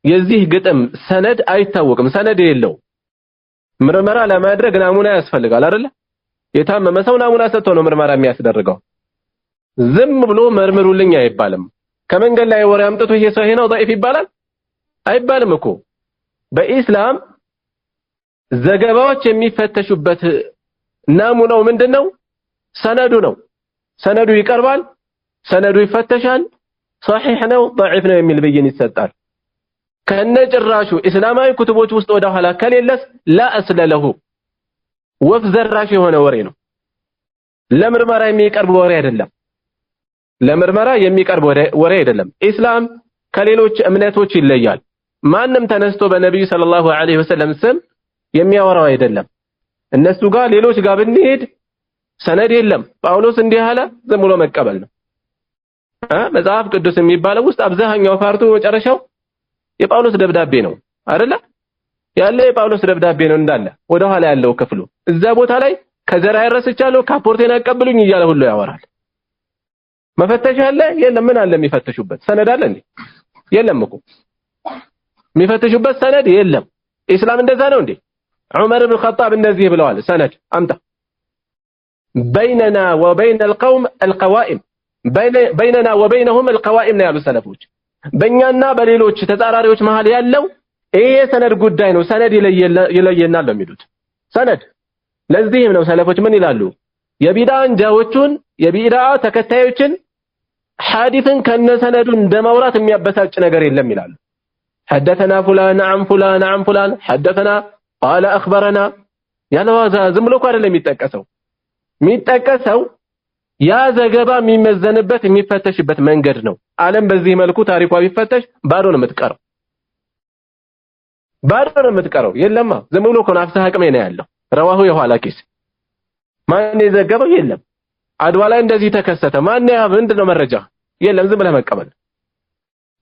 የዚህ ግጥም ሰነድ አይታወቅም፣ ሰነድ የለው። ምርመራ ለማድረግ ናሙና ያስፈልጋል አይደል? የታመመ ሰው ናሙና ሰጥቶ ነው ምርመራ የሚያስደርገው። ዝም ብሎ መርምሩልኝ አይባልም። ከመንገድ ላይ ወሬ አምጥቶ ይሄ ሰው ነው ضعيف ይባላል አይባልም እኮ። በኢስላም ዘገባዎች የሚፈተሹበት ናሙናው ምንድነው? ሰነዱ ነው። ሰነዱ ይቀርባል፣ ሰነዱ ይፈተሻል። صحيح ነው ضعيف ነው የሚል ብይን ይሰጣል። ከነጭራሹ እስላማዊ ኩቱቦች ውስጥ ወደ ኋላ ከሌለስ لا أصل له ወፍ ዘራሽ የሆነ ወሬ ነው። ለምርመራ የሚቀርብ ወሬ አይደለም። ለምርመራ የሚቀርብ ወሬ አይደለም። ኢስላም ከሌሎች እምነቶች ይለያል። ማንም ተነስቶ በነብዩ ሰለላሁ ዐለይሂ ወሰለም ስም የሚያወራው አይደለም። እነሱ ጋር ሌሎች ጋር ብንሄድ ሰነድ የለም። ጳውሎስ እንዲህ አለ ዝም ብሎ መቀበል ነው። መጽሐፍ ቅዱስ የሚባለው ውስጥ አብዛኛው ፓርቱ መጨረሻው የጳውሎስ ደብዳቤ ነው አይደለ? ያለ የጳውሎስ ደብዳቤ ነው እንዳለ ወደ ኋላ ያለው ክፍሉ እዛ ቦታ ላይ ከዘራ ያረስቻለሁ ካፖርቴን አቀብሉኝ እያለ ሁሉ ያወራል። መፈተሽ አለ የለም። ምን አለ የሚፈትሹበት ሰነድ አለ እንዴ? የለም እኮ የሚፈትሹበት ሰነድ የለም። ኢስላም እንደዛ ነው እንዴ? ዑመር ኢብኑ ኸጣብ እንደዚህ ብለዋል። ሰነድ አምጣ። በይነና ወበይነ القوم القوائم በይነና ወበይነሁም القوائم ነው ያሉት ሰለፎች። በእኛና በሌሎች ተጻራሪዎች መሃል ያለው ይሄ ሰነድ ጉዳይ ነው። ሰነድ ይለየናል በሚሉት ሰነድ። ለዚህም ነው ሰለፎች ምን ይላሉ? የቢድዓ አንጃዎቹን የቢድዓ ተከታዮችን ሐዲስን ከነሰነዱ እንደማውራት የሚያበሳጭ ነገር የለም ይላሉ። حدثنا فلان عن فلان حدثنا قال اخبرنا ያለው ዝም ብሎ አይደለም የሚጠቀሰው ያ ዘገባ የሚመዘንበት የሚፈተሽበት መንገድ ነው። ዓለም በዚህ መልኩ ታሪኳ ቢፈተሽ ባዶ ነው የምትቀረው። የለማ ዝም ብሎ ኮናፍሳ አቅሜ ነው ያለው ረዋሁ የኋላ ኪስ ማን የዘገበው የለም። አድዋ ላይ እንደዚህ ተከሰተ ማን ያ ምንድነው መረጃ የለም። ዝም ብለህ መቀበል።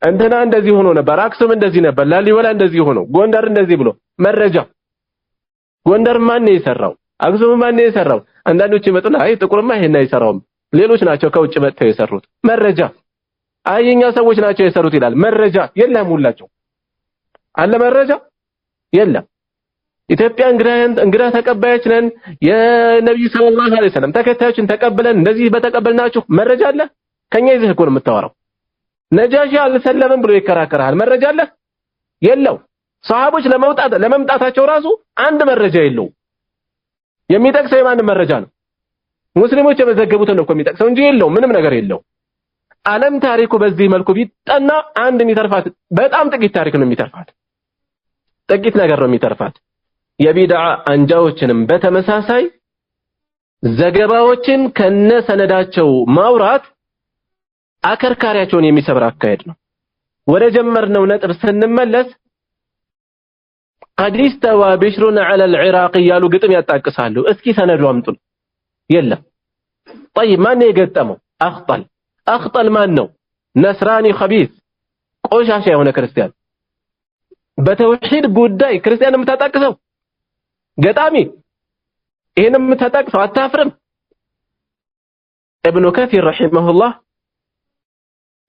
እንትና እንደዚህ ሆኖ ነበር፣ አክሱም እንደዚህ ነበር፣ ላሊበላ እንደዚህ ሆኖ፣ ጎንደር እንደዚህ ብሎ መረጃ። ጎንደር ማን ነው የሰራው? አክሱም ማን ነው የሰራው? አንዳንዶች ይመጡና አይ ጥቁርማ ይሄን አይሰራውም ሌሎች ናቸው ከውጭ መጥተው የሰሩት። መረጃ አይኛ ሰዎች ናቸው የሰሩት ይላል። መረጃ የለም። ሁላቸው አለ መረጃ የለም። ኢትዮጵያ እንግዳ ተቀባዮች ነን የነብዩ ሰለላሁ ዐለይሂ ወሰለም ተከታዮችን ተቀብለን እንደዚህ በተቀበልናችሁ መረጃ አለ? ከኛ ይዘህ እኮ ነው የምታወራው። ነጃሺ አልሰለምም ብሎ ይከራከራል። መረጃ አለ? የለው። ሰሃቦች ለመምጣታቸው ራሱ አንድ መረጃ የለው። የሚጠቅሰው የማን መረጃ ነው? ሙስሊሞች የመዘገቡትን ነው እኮ የሚጠቅሰው እንጂ የለው፣ ምንም ነገር የለው። ዓለም ታሪኩ በዚህ መልኩ ቢጠና አንድ የሚተርፋት በጣም ጥቂት ታሪክ ነው የሚተርፋት። ጥቂት ነገር ነው የሚተርፋት። የቢድዓ አንጃዎችንም በተመሳሳይ ዘገባዎችን ከነሰነዳቸው ማውራት አከርካሪያቸውን የሚሰብር አካሄድ ነው። ወደ ጀመርነው ነጥብ ስንመለስ قد استوى بشر على العراق ያሉ ግጥም ያጣቅሳሉ። እስኪ ሰነዱ አምጡን። የለም። طيب ማን የገጠመው? አኽጠል ማን ነው? ነስራኒ ኸቢስ ቆሻሻ የሆነ ክርስቲያን። በተውሂድ ጉዳይ ክርስቲያን የምታጣቅሰው ገጣሚ ይሄንም የምታጣቅሰው አታፍርም? ኢብኑ ከሲር ረሂመሁላህ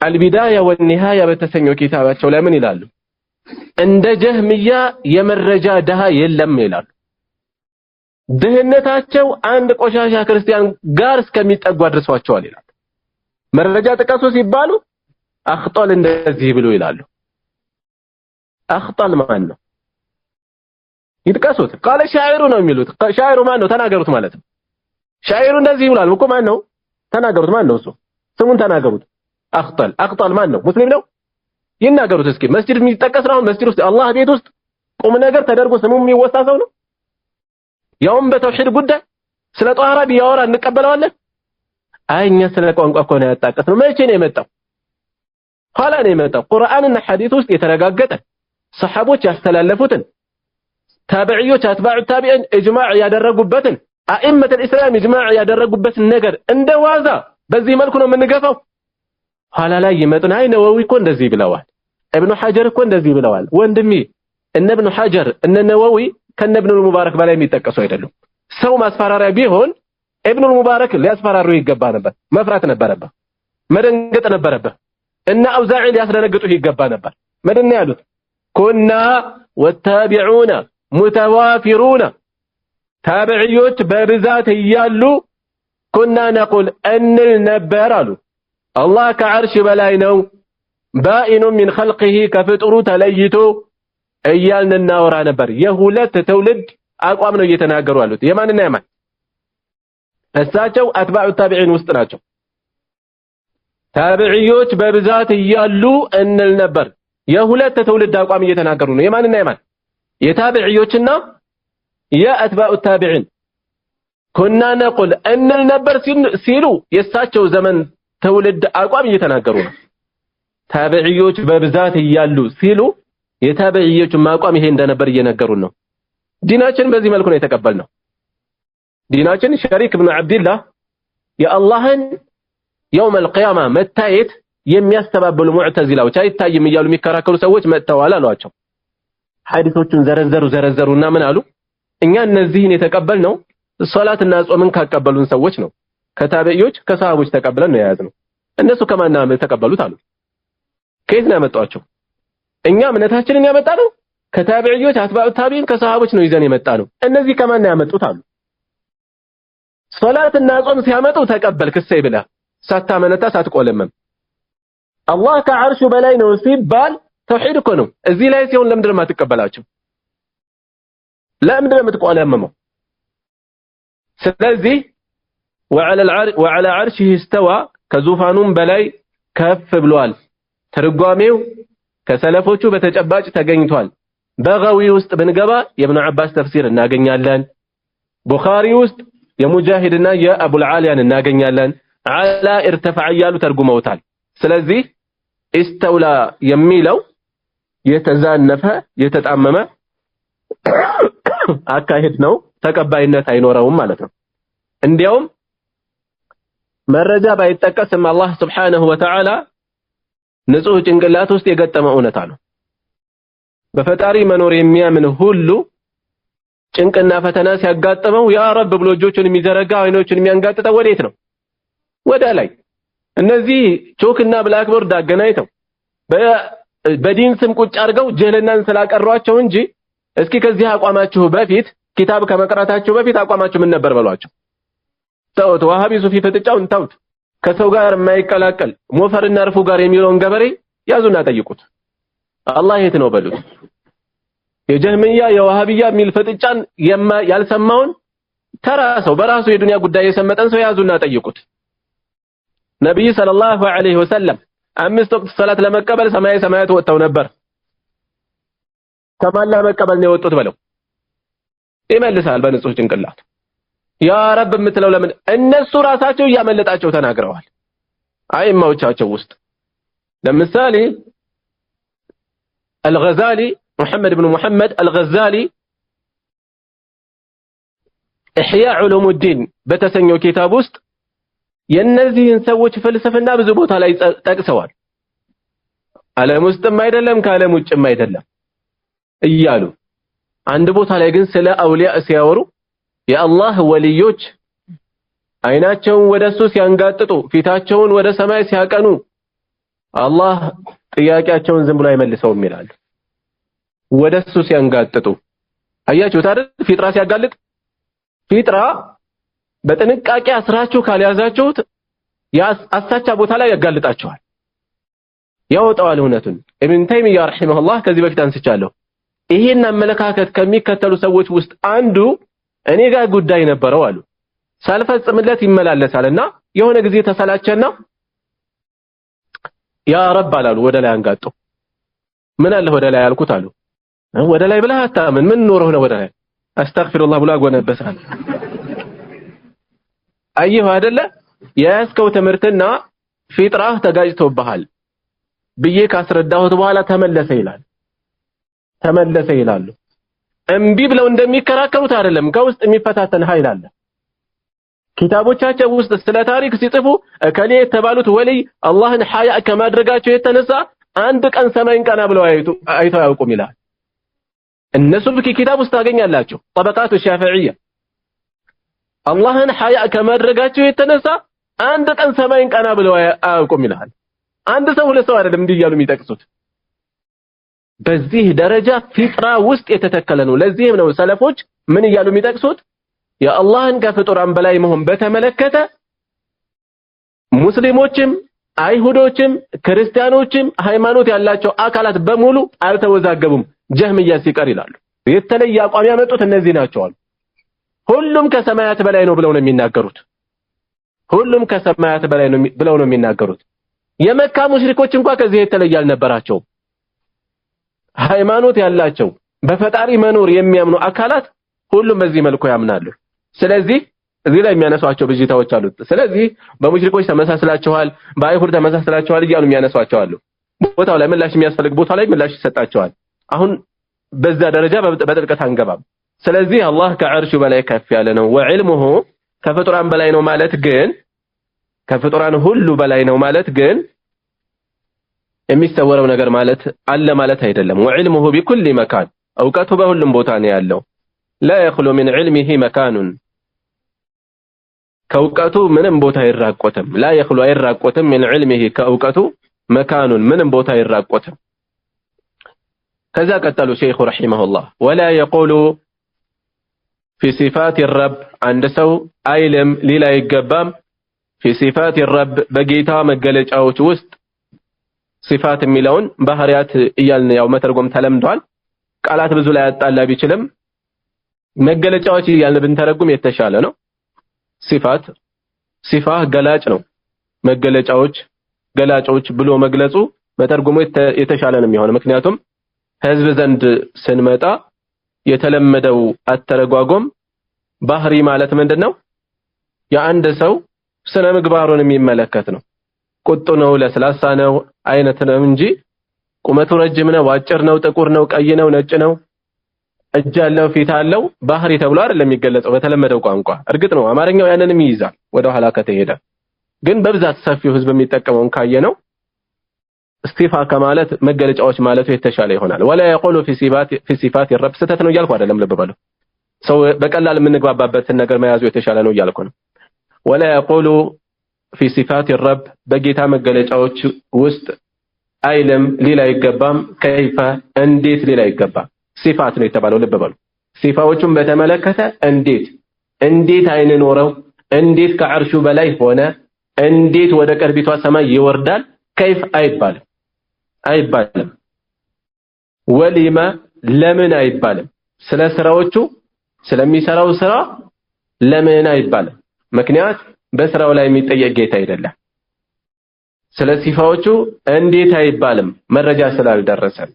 አልቢዳያ ወኒሃያ በተሰኘው ኪታባቸው ላይ ምን ይላሉ? እንደ ጀህሚያ የመረጃ ድሃ የለም ይላሉ። ድህነታቸው አንድ ቆሻሻ ክርስቲያን ጋር እስከሚጠጉ አድርሷቸዋል ይላሉ። መረጃ ጥቀሱ ሲባሉ አኽጠል እንደዚህ ብሎ ይላሉ። አኽጠል ማን ነው? ይጥቀሱት። ቃለ ሻዒሩ ነው የሚሉት። ሻዒሩ ማን ነው? ተናገሩት ማለት ነው። ሻዒሩ እንደዚህ ይላል እኮ ማን ነው? ተናገሩት። ማን ነው እሱ? ስሙን ተናገሩት። አኽጠል ማን ነው? ሙስሊም ነው? ይናገሩት እስኪ። መስጂድ የሚጠቀስ ነው? መስጂድ ውስጥ አላህ ቤት ውስጥ ቁም ነገር ተደርጎ ስሙ የሚወሳ ሰው ነው? ያውም በተውሂድ ጉዳይ ስለ ጧራ ቢያወራ እንቀበለዋለን? አይ እኛ ስለ ቋንቋ እኮ ነው ያጣቀስነው። መቼ ነው የመጣው? ኋላ ነው የመጣው። ቁርአንና ሐዲስ ውስጥ የተረጋገጠ ሰሐቦች ያስተላለፉትን ታቢዒዎች አትባዑ ታቢዒን ኢጅማዕ ያደረጉበትን አኢመተል ኢስላም ኢጅማዕ ያደረጉበትን ነገር እንደዋዛ በዚህ መልኩ ነው የምንገፋው። ኋላ ላይ ይመጡና አይ ነወዊ እኮ እንደዚህ ብለዋል፣ ኢብኑ ሐጀር እኮ እንደዚህ ብለዋል። ወንድሜ እነ ኢብኑ ሐጀር እነ ነወዊ ከነ ኢብኑ ሙባረክ በላይ የሚጠቀሱ አይደሉም። ሰው ማስፈራሪያ ቢሆን ኢብኑ ሙባረክ ሊያስፈራሩ ይገባ ነበር። መፍራት ነበረበት፣ መደንገጥ ነበረበት። እና አውዛዒ ሊያስደነግጡ ይገባ ነበር። ምንድነው ያሉት? ኩና ወታቢዑና ሙተዋፊሩና ታቢዒዎች በብዛት እያሉ ኩና ነቁል እንል ነበር አሉ። አላህ ከዓርሽ በላይ ነው፣ ባኢኑ ሚን ኸልቂሂ ከፍጡሩ ተለይቶ እያልን እናወራ ነበር። የሁለት ትውልድ አቋም ነው እየተናገሩ ያሉት። የማንና የማን? እሳቸው አትባዑ ታቢዒን ውስጥ ናቸው። ታቢዒዎች በብዛት እያሉ እንል ነበር። የሁለት ትውልድ አቋም እየተናገሩ ነው። የማንና የማን? የታቢዒዎችና የአትባዑ ታቢዒን። ኩና ነቁል እንል ነበር ሲሉ የእሳቸው ዘመን ትውልድ አቋም እየተናገሩ ነው። ታቢዒዎች በብዛት እያሉ ሲሉ የታቢዒዎቹ አቋም ይሄ እንደነበር እየነገሩን ነው። ዲናችን በዚህ መልኩ ነው የተቀበልነው። ዲናችን ሸሪክ ኢብኑ አብድላህ የአላህን የውመል ቂያማ መታየት የሚያስተባብሉ ሙዕተዚላዎች አይታይም እያሉ የሚከራከሩ ሰዎች መጥተዋል አሏቸው። ሐዲሶቹን ዘረዘሩና ምን አሉ? እኛ እነዚህን የተቀበልነው ሶላትና ጾምን ካቀበሉን ሰዎች ነው። ከታቢዒዎች ከሰሃቦች ተቀብለን ነው የያዝነው። እነሱ ከማን ነው ተቀበሉት አሉ። ከየት ነው ያመጣቸው? እኛ እምነታችንን ያመጣነው ከታቢዒዎች አትባዑ ታቢዒን ከሰሃቦች ነው ይዘን የመጣነው። እነዚህ ከማን ነው ያመጡት አሉ። ሶላትና ጾም ሲያመጡ ተቀበልክ እሰይ ብለህ ሳታመነታ ሳትቆለመም። አላህ ከዓርሹ በላይ ነው ሲባል ተውሂድ እኮ ነው። እዚህ ላይ ሲሆን ለምንድን ነው የማትቀበላቸው? ለምንድን ነው የምትቆለመመው? ስለዚህ ወዐለ ዓርሺሂ እስተዋ ከዙፋኑም በላይ ከፍ ብሏል። ትርጓሜው ከሰለፎቹ በተጨባጭ ተገኝቷል። በገዊ ውስጥ ብንገባ የኢብኑ አባስ ተፍሲር እናገኛለን። ቡኻሪ ውስጥ የሙጃሂድና የአቡል ዓሊያን እናገኛለን። ዐላ ኢርተፈዐ እያሉ ተርጉመውታል። ስለዚህ ኢስተውላ የሚለው የተዛነፈ የተጣመመ አካሄድ ነው፣ ተቀባይነት አይኖረውም ማለት ነው። እንዲያውም መረጃ ባይጠቀስም አላህ ሱብሓነሁ ወተዓላ ንጹህ ጭንቅላት ውስጥ የገጠመ እውነታ ነው። በፈጣሪ መኖር የሚያምን ሁሉ ጭንቅና ፈተና ሲያጋጥመው ያ ረብ ብሎ እጆቹን የሚዘረጋ አይኖቹን የሚያንጋጥጠው ወዴት ነው? ወደ ላይ። እነዚህ ቾክና ብላክቦርድ አገናኝተው በዲን ስም ቁጭ አድርገው ጀህልናን ስላቀሯቸው እንጂ እስኪ ከዚህ አቋማችሁ በፊት ኪታብ ከመቅራታችሁ በፊት አቋማችሁ ምን ነበር በሏቸው። ተውት፣ ዋሃቢ ሱፊ ፍጥጫውን ተውት። ከሰው ጋር የማይቀላቀል ሞፈርና እርፉ ጋር የሚለውን ገበሬ ያዙና ጠይቁት። አላህ የት ነው በሉት። የጀህሚያ የዋሃቢያ የሚል ፍጥጫን ያልሰማውን ተራ ሰው በራሱ የዱንያ ጉዳይ የሰመጠን ሰው ያዙና ጠይቁት። ነብይ ሰለላሁ ዐለይሂ ወሰለም 5 ወቅት ሰላት ለመቀበል ሰማያት ወጥተው ነበር። ከማላ መቀበል ነው የወጡት በለው። ይመልሳል በንጹህ ጭንቅላት። ያ ረብ የምትለው ለምን? እነሱ ራሳቸው እያመለጣቸው ተናግረዋል። አይማዎቻቸው ውስጥ ለምሳሌ አልገዛሊ ሙሐመድ ብን ሙሐመድ አልገዛሊ ኢሕያ ዑሉሙዲን በተሰኘው ኪታብ ውስጥ የነዚህን ሰዎች ፍልስፍና ብዙ ቦታ ላይ ጠቅሰዋል። ዓለም ውስጥም አይደለም ከዓለም ውጭም አይደለም እያሉ አንድ ቦታ ላይ ግን ስለ አውሊያ ሲያወሩ የአላህ ወልዮች አይናቸውን ወደሱ ሲያንጋጥጡ ፊታቸውን ወደ ሰማይ ሲያቀኑ አላህ ጥያቄያቸውን ዝም ብሎ አይመልሰውም ይላሉ። ወደሱ ሲያንጋጥጡ አያችሁት አይደል? ፊጥራ ሲያጋልጥ ፊጥራ በጥንቃቄ አስራችሁ ካልያዛችሁት አሳቻ ቦታ ላይ ያጋልጣችኋል፣ ያወጣዋል እውነቱን። ኢብን ተይሚያ ረሂመሁላህ ከዚህ በፊት አንስቻለሁ። ይሄን አመለካከት ከሚከተሉ ሰዎች ውስጥ አንዱ እኔ ጋር ጉዳይ ነበረው አሉ። ሳልፈጽምለት ይመላለሳልና የሆነ ጊዜ ተሰላቸና ያ ረብ አላሉ። ወደ ላይ አንጋጡ። ምን አለ ወደ ላይ ያልኩት አሉ። ወደ ላይ ብለህ አታምን፣ ምን ኖረህ ነው ወደ ላይ? አስተግፊሩላህ ብሎ አጎነበሳል። አየሁ አይደለ? የያዝከው ትምህርትና ፊጥራህ ተጋጭቶብሃል ብዬ ካስረዳሁት በኋላ ተመለሰ ይላሉ። እምቢ ብለው እንደሚከራከሩት አይደለም፣ ከውስጥ የሚፈታተን ኃይል አለ። ኪታቦቻቸው ውስጥ ስለ ታሪክ ሲጽፉ እከሌ የተባሉት ወልይ አላህን ሐያ ከማድረጋቸው የተነሳ አንድ ቀን ሰማይን ቀና ብለው አይተው አያውቁም ይላል። እነሱ ኪታብ ውስጥ ታገኛላችሁ። ጠበቃቱ ሻፊዕያ አላህን ሐያ ከማድረጋቸው የተነሳ አንድ ቀን ሰማይን ቀና ብለው አያውቁም ይላል። አንድ ሰው ሁለት ሰው አይደለም እንዲህ እያሉ የሚጠቅሱት። በዚህ ደረጃ ፊጥራ ውስጥ የተተከለ ነው። ለዚህም ነው ሰለፎች ምን እያሉ የሚጠቅሱት? የአላህን ከፍጡራን በላይ መሆን በተመለከተ ሙስሊሞችም አይሁዶችም ክርስቲያኖችም ሃይማኖት ያላቸው አካላት በሙሉ አልተወዛገቡም ጀህሚያ ሲቀር ይላሉ። የተለየ አቋም ያመጡት እነዚህ ናቸው አሉ። ሁሉም ከሰማያት በላይ ነው ብለው ነው የሚናገሩት። ሁሉም ከሰማያት በላይ ነው ብለው ነው የሚናገሩት። የመካ ሙሽሪኮች እንኳን ከዚህ የተለየ አልነበራቸውም። ሃይማኖት ያላቸው በፈጣሪ መኖር የሚያምኑ አካላት ሁሉም በዚህ መልኩ ያምናሉ። ስለዚህ እዚህ ላይ የሚያነሷቸው ብዥታዎች አሉት። ስለዚህ በሙሽሪኮች ተመሳስላችኋል፣ በአይሁድ ተመሳስላችኋል እያሉ የሚያነሷቸው አሉ። ቦታው ላይ ምላሽ የሚያስፈልግ ቦታ ላይ ምላሽ ይሰጣቸዋል። አሁን በዛ ደረጃ በጥልቀት አንገባም። ስለዚህ አላህ ከዐርሹ በላይ ከፍ ያለ ነው። ወዕልሙሁ ከፍጡራን በላይ ነው ማለት ግን ከፍጡራን ሁሉ በላይ ነው ማለት ግን የሚሰወረው ነገር ማለት አለ ማለት አይደለም። ወዕልሙሁ ቢኩሊ መካን እውቀቱ በሁሉም ቦታ ነው ያለው። ላ የኽሉ ሚን ዒልሚሂ መካኑን ከእውቀቱ ምንም ቦታ አይራቆትም። ላ የኽሉ አይራቆትም ሚን ዒልሚሂ ከእውቀቱ መካኑን ምንም ቦታ አይራቆትም። ከዛ ቀጠሉ ሸይኹ ረሒመሁላህ ወላ የቁሉ ፊ ሲፋት ረብ አንድ ሰው አይልም ሊል አይገባም ፊ ሲፋት ረብ በጌታ መገለጫዎች ውስጥ ሲፋት የሚለውን ባህሪያት እያልን ያው መተርጎም ተለምዷል። ቃላት ብዙ ላይ ያጣላ ቢችልም መገለጫዎች እያልን ብንተረጉም የተሻለ ነው። ሲፋ ገላጭ ነው። መገለጫዎች ገላጮች ብሎ መግለጹ መተርጎሙ የተሻለ ነው የሚሆነው። ምክንያቱም ህዝብ ዘንድ ስንመጣ የተለመደው አተረጓጎም ባህሪ ማለት ምንድነው? የአንድ ሰው ስነ ምግባሩን የሚመለከት ነው። ቁጡ ነው፣ ለስላሳ ነው አይነት ነው እንጂ ቁመቱ ረጅም ነው፣ አጭር ነው፣ ጥቁር ነው፣ ቀይ ነው፣ ነጭ ነው፣ እጅ ያለው ፊት አለው ባህሪ ተብሎ አይደለም የሚገለጸው በተለመደው ቋንቋ። እርግጥ ነው አማርኛው ያንንም ይይዛል ወደ ኋላ ከተሄደ፣ ግን በብዛት ሰፊው ህዝብ የሚጠቀመውን ካየነው እስቲፋ ከማለት መገለጫዎች ማለቱ የተሻለ ይሆናል። ወላ የቁሉ ፊ ሲፋት ረብ ስተት ነው እያልኩ አይደለም፣ ልብ በሉ። ሰው በቀላል የምንግባባበትን ነገር መያዙ የተሻለ ነው እያልኩ ነው። ወላ የቁሉ ፊ ሲፋት ረብ በጌታ መገለጫዎች ውስጥ አይልም ሊል አይገባም። ከይፈ እንዴት ሊል አይገባም። ሲፋት ነው የተባለው፣ ልብ በሉ። ሲፋዎቹን በተመለከተ እንዴት አይን ኖረው፣ እንዴት ከዐርሹ በላይ ሆነ፣ እንዴት ወደ ቅርቢቷ ሰማይ ይወርዳል፣ ከይፍ አይባልም። ወሊማ ለምን አይባልም። ስለ ስራዎቹ ስለሚሰራው ስራ ለምን አይባልም። ምክንያት በስራው ላይ የሚጠየቅ ጌታ አይደለም። ስለ ሲፋዎቹ እንዴት አይባልም፣ መረጃ ስላልደረሰን።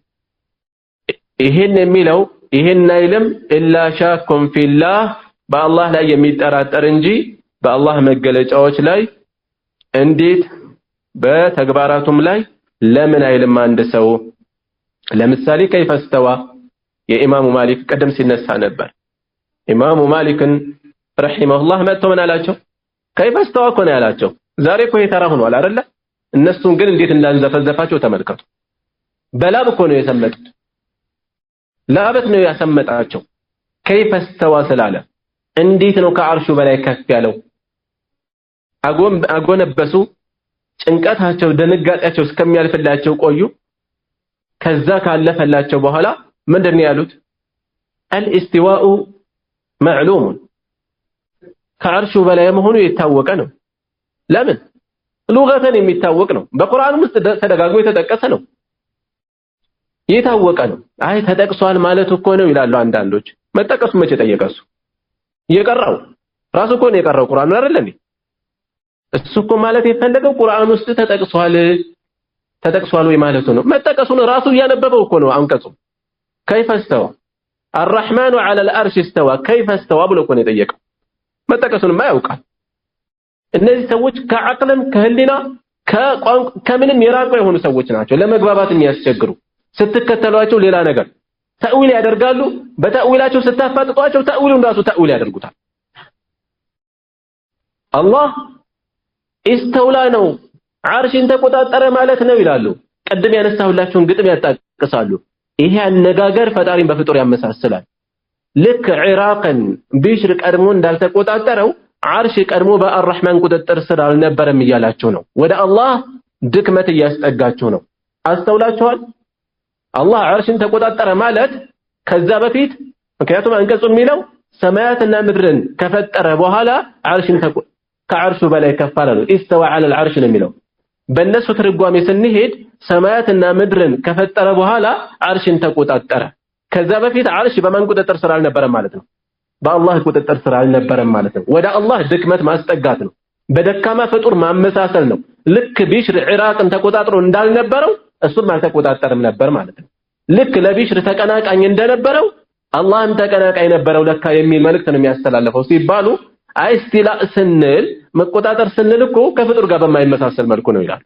ይሄን የሚለው ይሄን አይልም ኢላ ሻኩም ፊላህ በአላህ ላይ የሚጠራጠር እንጂ በአላህ መገለጫዎች ላይ እንዴት በተግባራቱም ላይ ለምን አይልም አንድ ሰው። ለምሳሌ ከይፈ እስተዋ የኢማሙ ማሊክ ቀደም ሲነሳ ነበር። ኢማሙ ማሊክን ረሂመሁላህ መጥቶ ምን አላቸው? ከይፈ እስተዋ እኮ ነው ያላቸው። ዛሬ እኮ የተራ ሆኗል አይደለ? እነሱን ግን እንዴት እንዳንዘፈዘፋቸው ተመልከቱ። በላብ እኮ ነው የሰመጡት፣ ላበት ነው ያሰመጣቸው። ከይፈ እስተዋ ስላለ እንዴት ነው ከዐርሹ በላይ ከፍ ያለው? አጎነበሱ፣ ጭንቀታቸው ድንጋጤያቸው እስከሚያልፍላቸው ቆዩ። ከዛ ካለፈላቸው በኋላ ምንድነው ያሉት? አልኢስቲዋኡ መዕሉሙን ከዐርሹ በላይ መሆኑ የታወቀ ነው። ለምን? ሉገተን የሚታወቅ ነው። በቁርአን ውስጥ ተደጋግሞ የተጠቀሰ ነው፣ የታወቀ ነው። አይ ተጠቅሷል ማለት እኮ ነው ይላሉ አንዳንዶች። መጠቀሱ መቼ ጠየቀሱ? የቀራው ራሱ እኮ ነው የቀራው ቁርአን አይደል እንዴ? እሱ እኮ ማለት የፈለገው ቁርአን ውስጥ ተጠቅሷል ወይ ማለቱ ነው። መጠቀሱን ራሱ እያነበበው እኮ ነው አንቀጹ። ከይፈ እስተዋ አርረሕማኑ ዐለል አርሽ እስተዋ ከይፈ እስተዋ ብሎ እኮ ነው የጠየቀው። መጠቀሱንማ ያውቃል። እነዚህ ሰዎች ከዐቅልም ከህሊና ከምንም የራቁ የሆኑ ሰዎች ናቸው። ለመግባባት የሚያስቸግሩ፣ ስትከተሏቸው ሌላ ነገር ተእዊል ያደርጋሉ። በተእዊላቸው ስታፋጥጧቸው ተእዊሉን ራሱ ተእዊል ያደርጉታል። አላህ ኢስተውላ ነው ዐርሽን ተቆጣጠረ ማለት ነው ይላሉ። ቅድም ያነሳሁላችሁን ግጥም ያጣቅሳሉ። ይሄ አነጋገር ፈጣሪን በፍጡር ያመሳስላል። ልክ ኢራቅን ቢሽር ቀድሞ እንዳልተቆጣጠረው ዐርሽ ቀድሞ በአርረሕማን ቁጥጥር ስር አልነበረም እያላችሁ ነው። ወደ አላህ ድክመት እያስጠጋችሁ ነው። አስተውላችኋል? አላህ ዐርሽን ተቆጣጠረ ማለት ከዛ በፊት፣ ምክንያቱም አንቀጹ የሚለው ሰማያትና ምድርን ከፈጠረ በኋላ ዐርሽን ከዐርሹ በላይ ከፍ አለ ነው። ኢስተዋ ዐለል ዐርሽ ነው የሚለው። በእነሱ ትርጓሜ ስንሄድ ሰማያትና ምድርን ከፈጠረ በኋላ ዐርሽን ተቆጣጠረ። ከዛ በፊት ዐርሽ በማን ቁጥጥር ስር አልነበረም ማለት ነው? በአላህ ቁጥጥር ስር አልነበረም ማለት ነው። ወደ አላህ ድክመት ማስጠጋት ነው። በደካማ ፍጡር ማመሳሰል ነው። ልክ ቢሽር ኢራቅን ተቆጣጥሮ እንዳልነበረው እሱም አልተቆጣጠርም ነበር ማለት ነው። ልክ ለቢሽር ተቀናቃኝ እንደነበረው አላህም ተቀናቃኝ ነበረው ለካ የሚል መልእክት ነው የሚያስተላልፈው ሲባሉ አይ እስቲላእ ስንል መቆጣጠር ስንል እኮ ከፍጡር ጋር በማይመሳሰል መልኩ ነው ይላል።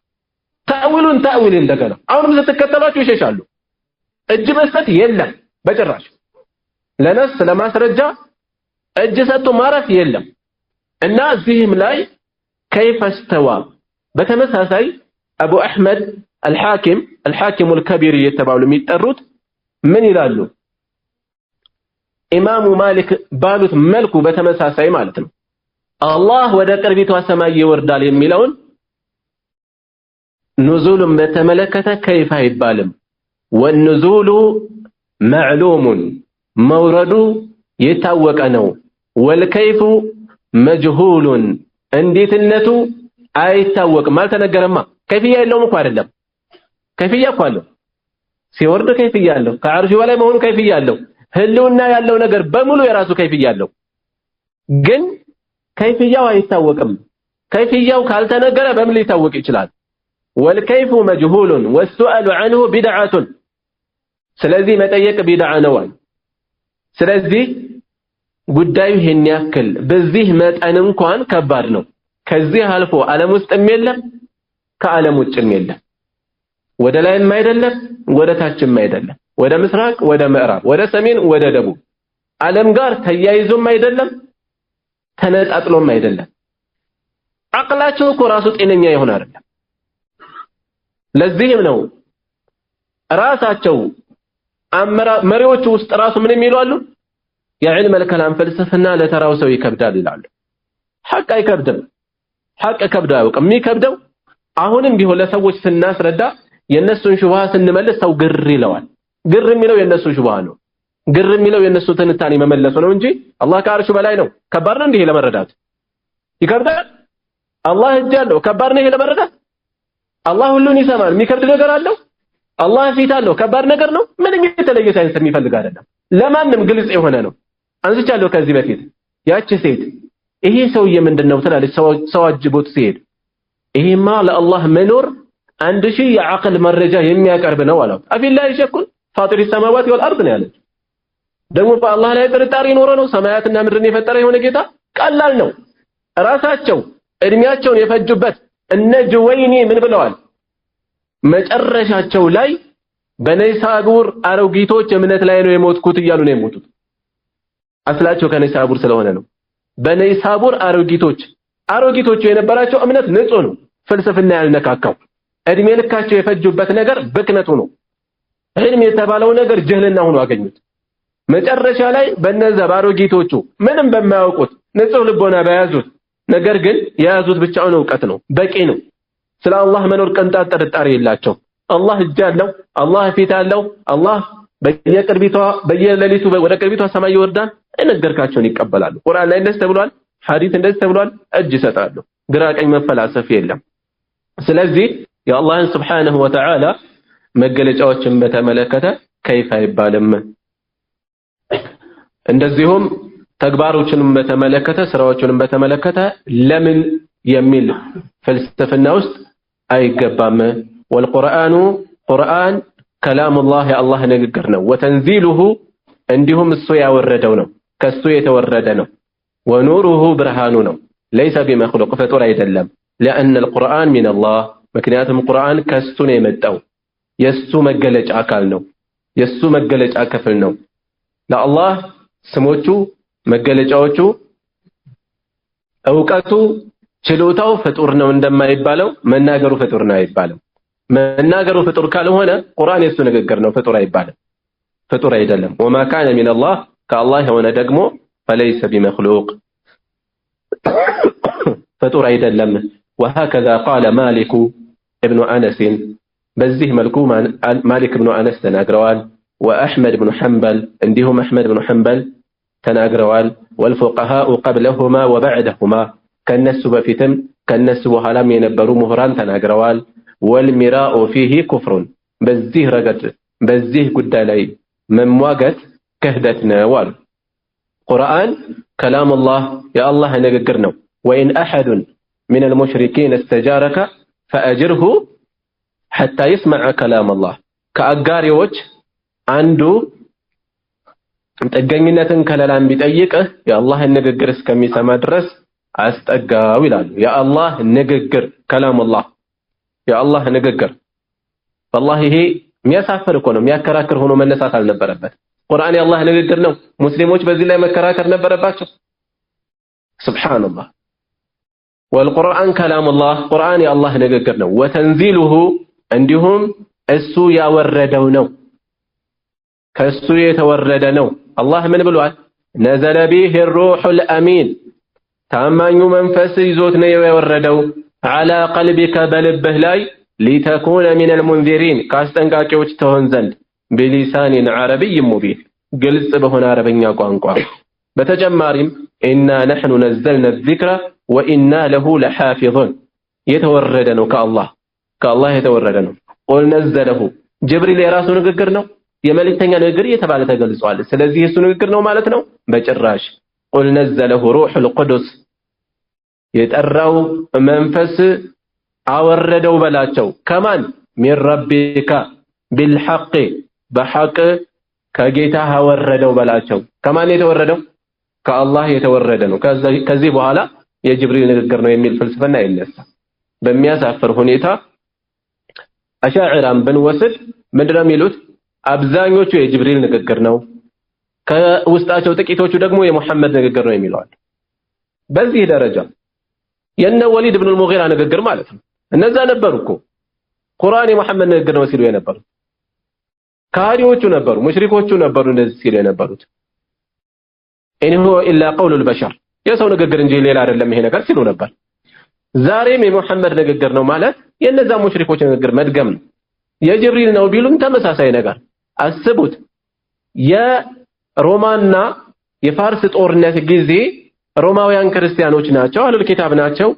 ተእዊል እንደገና አሁንም ስትከተሏቸው ይሸሻሉ። እጅ መስጠት የለም በጭራሽ። ለነስ ለማስረጃ እጅ ሰጥቶ ማረፍ የለም። እና እዚህም ላይ ከይፈ እስተዋ በተመሳሳይ አቡ አሕመድ አልሐኪም አልከቢር እየተባሉ የሚጠሩት ምን ይላሉ? ኢማሙ ማሊክ ባሉት መልኩ በተመሳሳይ ማለት ነው አላህ ወደ ቅርቢቷ ሰማይ ይወርዳል የሚለውን ኑዙልን በተመለከተ ከይፍ አይባልም። ወንዙሉ መዕሉሙን መውረዱ የታወቀ ነው። ወልከይፉ መጅሁሉን እንዴትነቱ አይታወቅም፣ አልተነገረማ። ከይፍያ የለውም እኮ አይደለም። ከይፍያ እኮ አለው። ሲወርድ ከይፍያ አለው። ከዓርሹ በላይ መሆኑ ከይፍያ አለው። ህልውና ያለው ነገር በሙሉ የራሱ ከይፍያ አለው። ግን ከይፍያው አይታወቅም። ከይፍያው ካልተነገረ በምን ሊታወቅ ይችላል? ወልከይፉ መጅሁሉን ወሱአሉ ዐንሁ ቢድዓቱን። ስለዚህ መጠየቅ ቢድዓ ነው። ስለዚህ ጉዳዩ ይሄን ያክል በዚህ መጠን እንኳን ከባድ ነው። ከዚህ አልፎ ዓለም ውስጥም የለም ከዓለም ውጭም የለም። ወደ ላይም አይደለም ወደ ታችም አይደለም። ወደ ምስራቅ ወደ ምዕራብ ወደ ሰሜን ወደ ደቡብ ዓለም ጋር ተያይዞም አይደለም ተነጣጥሎም አይደለም። አቅላቸው እኮ ራሱ ጤነኛ ይሆን አይደለም። ለዚህም ነው ራሳቸው መሪዎቹ ውስጥ ራሱ ምን የሚሉ አሉ? የዕልም አልከላም ፍልስፍና ለተራው ሰው ይከብዳል ይላሉ። ሐቅ አይከብድም። ሐቅ ከብዶ አያውቅም። የሚከብደው አሁንም ቢሆን ለሰዎች ስናስረዳ የነሱን ሹብሃ ስንመልስ ሰው ግር ይለዋል። ግር የሚለው የነሱ ሹብሃ ነው። ግር የሚለው የነሱ ትንታኔ መመለሱ ነው እንጂ አላህ ከአርሹ በላይ ነው። ከባድ ነው እንዲህ ለመረዳት ይከብዳል። አላህ እጅ አለው። ከባድ ነው ይሄ ለመረዳት። አላህ ሁሉን ይሰማል። የሚከብድ ነገር አለው? አላህ ፊት አለው። ከባድ ነገር ነው? ምንም የተለየ ሳይንስ የሚፈልግ አይደለም። ለማንም ግልጽ የሆነ ነው። አንስቻለሁ ከዚህ በፊት ያቺ ሴት ይሄ ሰውዬ ምንድነው ትላለች ሰው አጅቦት ሲሄድ ይሄማ ለአላህ መኖር 1000 የዓቅል መረጃ የሚያቀርብ ነው አለው። አፊላሂ ሸኩን ፋጢር ሰማዋት ወልአርድ ነው ያለች። ደግሞ በአላህ ላይ ጥርጣሬ ኖሮ ነው ሰማያትና ምድርን የፈጠረ የሆነ ጌታ? ቀላል ነው። ራሳቸው እድሜያቸውን የፈጁበት እነ ጁወይኒ ምን ብለዋል? መጨረሻቸው ላይ በነይሳቡር አሮጊቶች እምነት ላይ ነው የሞትኩት እያሉ ነው የሞቱት። አስላቸው ከነይሳቡር ስለሆነ ነው። በነይሳቡር አሮጊቶቹ የነበራቸው እምነት ንጹህ ነው፣ ፍልስፍና ያልነካካው። እድሜ ልካቸው የፈጁበት ነገር ብክነቱ ነው። ዕልም የተባለው ነገር ጅህልና ሆኖ አገኙት። መጨረሻ ላይ በነዛ ባሮጊቶቹ ምንም በማያውቁት ንጹህ ልቦና በያዙት ነገር ግን የያዙት ብቻውን ዕውቀት ነው፣ በቂ ነው። ስለ አላህ መኖር ቅንጣት ጥርጣሬ የላቸው። አላህ እጅ አለው፣ አላህ ፊት አለው፣ አላህ በየሌሊቱ ወደ ቅርቢቷ ሰማይ ይወርዳል። የነገርካቸውን ይቀበላሉ። ቁርአን ላይ እንደዚህ ተብሏል፣ ሐዲስ እንደዚህ ተብሏል፣ እጅ ይሰጣሉ። ግራ ቀኝ መፈላሰፍ የለም። ስለዚህ የአላህን ሱብሓነሁ ወተዓላ መገለጫዎችን በተመለከተ ከይፍ አይባልም። እንደዚሁም ተግባሮችንም በተመለከተ ስራዎችንም በተመለከተ ለምን የሚል ፍልስፍና ውስጥ አይገባም። ወልቁርአኑ ቁርአን ከላሙላህ የአላህ ንግግር ነው። ወተንዚሉሁ እንዲሁም እሱ ያወረደው ነው፣ ከሱ የተወረደ ነው። ወኑሩሁ ብርሃኑ ነው። ለይሰ ቢመኽሉቅ ፍጡር አይደለም። ለአነ አልቁርአን ሚነላህ ምክንያቱም ቁርአን ከሱ ነው የመጣው፣ የሱ መገለጫ አካል ነው፣ የሱ መገለጫ ክፍል ነው። ለአላህ ስሞቹ መገለጫዎቹ ዕውቀቱ ችሎታው ፍጡር ነው እንደማይባለው መናገሩ ፍጡር ነው አይባልም። መናገሩ ፍጡር ካልሆነ ቁርአን የሱ ንግግር ነው፣ ፍጡር አይባልም፣ ፍጡር አይደለም። ወማ ካነ ሚነላህ ከአላህ የሆነ ደግሞ ፈለይሰ ቢመኽሉቅ ፍጡር አይደለም። ወሀከዛ ቃለ ማሊኩ እብኑ አነስን በዚህ መልኩ ማሊክ ብኑ አነስ ተናግረዋል። ወአሕመድ ብኑ ሐንበል እንዲሁም አሕመድ ብኑ ሐንበል ተናግረዋል። ወልፉቀሃኡ ቀብለሁማ ወበዕደሁማ ከነሱ በፊትም ከነሱ በኋላም የነበሩ ምሁራን ተናግረዋል። ወልሚራኡ ፊሂ ኩፍሩን በዚህ ረገድ በዚህ ጉዳይ ላይ መሟገት ክህደት ነው አሉ። ቁርአን ከላሙላህ የአላህ ንግግር ነው። ወኢን አሐዱን ሚነል ሙሽሪኪን እስተጃረከ ፈአጅርሁ ሐታ ይስመዐ ከላመላህ ከአጋሪዎች አንዱ ጥገኝነትን ከለላን ቢጠይቅህ የአላህን ንግግር እስከሚሰማ ድረስ አስጠጋው ይላሉ። የአላህ ንግግር ከላሙላህ የአላህ ንግግር والله ይሄ የሚያሳፍር እኮ ነው። የሚያከራክር ሆኖ መነሳት አልነበረበት። ቁርአን የአላህ ንግግር ነው። ሙስሊሞች በዚህ ላይ መከራከር ነበረባቸው። ሱብሃንአላህ ወልቁርአን ከላሙላህ ቁርአን የአላህ ንግግር ነው። ወተንዚሉሁ እንዲሁም እሱ ያወረደው ነው። ከእሱ የተወረደ ነው። አላህ ምን ብሏል? ነዘለ ቢሂ ሩሑል አሚን ታማኙ መንፈስ ይዞት ነው የወረደው ዐላ ቀልቢከ በልብህ ላይ ሊተኩነ ሚነል ሙንዚሪን ከአስጠንቃቂዎች ትሆን ዘንድ ቢሊሳኒን ዐረቢይ ሙቢን ግልጽ በሆነ አረበኛ ቋንቋ። በተጨማሪም ኢና ነሕኑ ነዘልና ዚክረ ወኢና ለሁ ለሓፊዙን የተወረደ ነው። ከአላህ የተወረደ ነው። ቁል ነዘለሁ ጅብሪል የራሱ ንግግር ነው። የመልእክተኛ ንግግር እየተባለ ተገልጿል። ስለዚህ የሱ ንግግር ነው ማለት ነው? በጭራሽ። ቁል ነዘለሁ ሩሑል ቁዱስ የጠራው መንፈስ አወረደው በላቸው። ከማን? ሚን ረቢካ ቢልሐቅ በሐቅ ከጌታህ አወረደው በላቸው። ከማን የተወረደው? ከአላህ የተወረደ ነው። ከዚህ በኋላ የጅብሪል ንግግር ነው የሚል ፍልስፍና ይነሳ። በሚያሳፍር ሁኔታ አሻዕራን ብንወስድ ምንድነው የሚሉት? አብዛኞቹ የጅብሪል ንግግር ነው፣ ከውስጣቸው ጥቂቶቹ ደግሞ የሙሐመድ ንግግር ነው የሚለዋል። በዚህ ደረጃ የነ ወሊድ ኢብኑ አልሙጊራ ንግግር ማለት ነው። እነዛ ነበሩ እኮ ቁርአን የሙሐመድ ንግግር ነው ሲሉ የነበሩት። ከሃዲዎቹ ነበሩ፣ ሙሽሪኮቹ ነበሩ እንደዚህ ሲሉ የነበሩት። ኢን ሁወ ኢላ ቀውሉል በሸር የሰው ንግግር እንጂ ሌላ አይደለም ይሄ ነገር ሲሉ ነበር። ዛሬም የሙሐመድ ንግግር ነው ማለት የነዛ ሙሽሪኮች ንግግር መድገም ነው። የጅብሪል ነው ቢሉም ተመሳሳይ ነገር አስቡት። የሮማና የፋርስ ጦርነት ጊዜ ሮማውያን ክርስቲያኖች ናቸው፣ አህሉል ኪታብ ናቸው።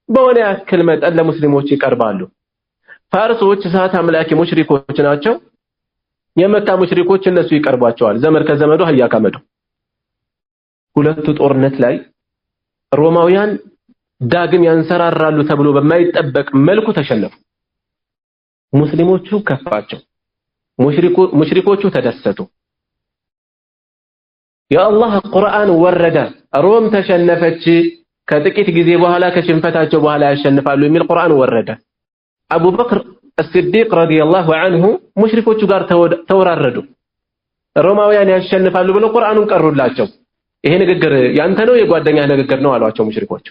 በሆነ ያክል መጠን ለሙስሊሞች ይቀርባሉ። ፋርሶች እሳት አምላኪ ሙሽሪኮች ናቸው። የመካ ሙሽሪኮች እነሱ ይቀርባቸዋል። ዘመድ ከዘመዱ አህያ ካመዱ። ሁለቱ ጦርነት ላይ ሮማውያን ዳግም ያንሰራራሉ ተብሎ በማይጠበቅ መልኩ ተሸነፉ። ሙስሊሞቹ ከፋቸው፣ ሙሽሪኮቹ ተደሰቱ። የአላህ ቁርአን ወረደ፣ ሮም ተሸነፈች፣ ከጥቂት ጊዜ በኋላ ከሽንፈታቸው በኋላ ያሸንፋሉ የሚል ቁርአን ወረደ። አቡበክር አስሲዲቅ ረዲየላሁ ዐንሁ ሙሽሪኮቹ ጋር ተወራረዱ። ሮማውያን ያሸንፋሉ ብለው ቁርአኑን ቀሩላቸው። ይሄ ንግግር ያንተ ነው የጓደኛህ ንግግር ነው አሏቸው ሙሽሪኮቹ።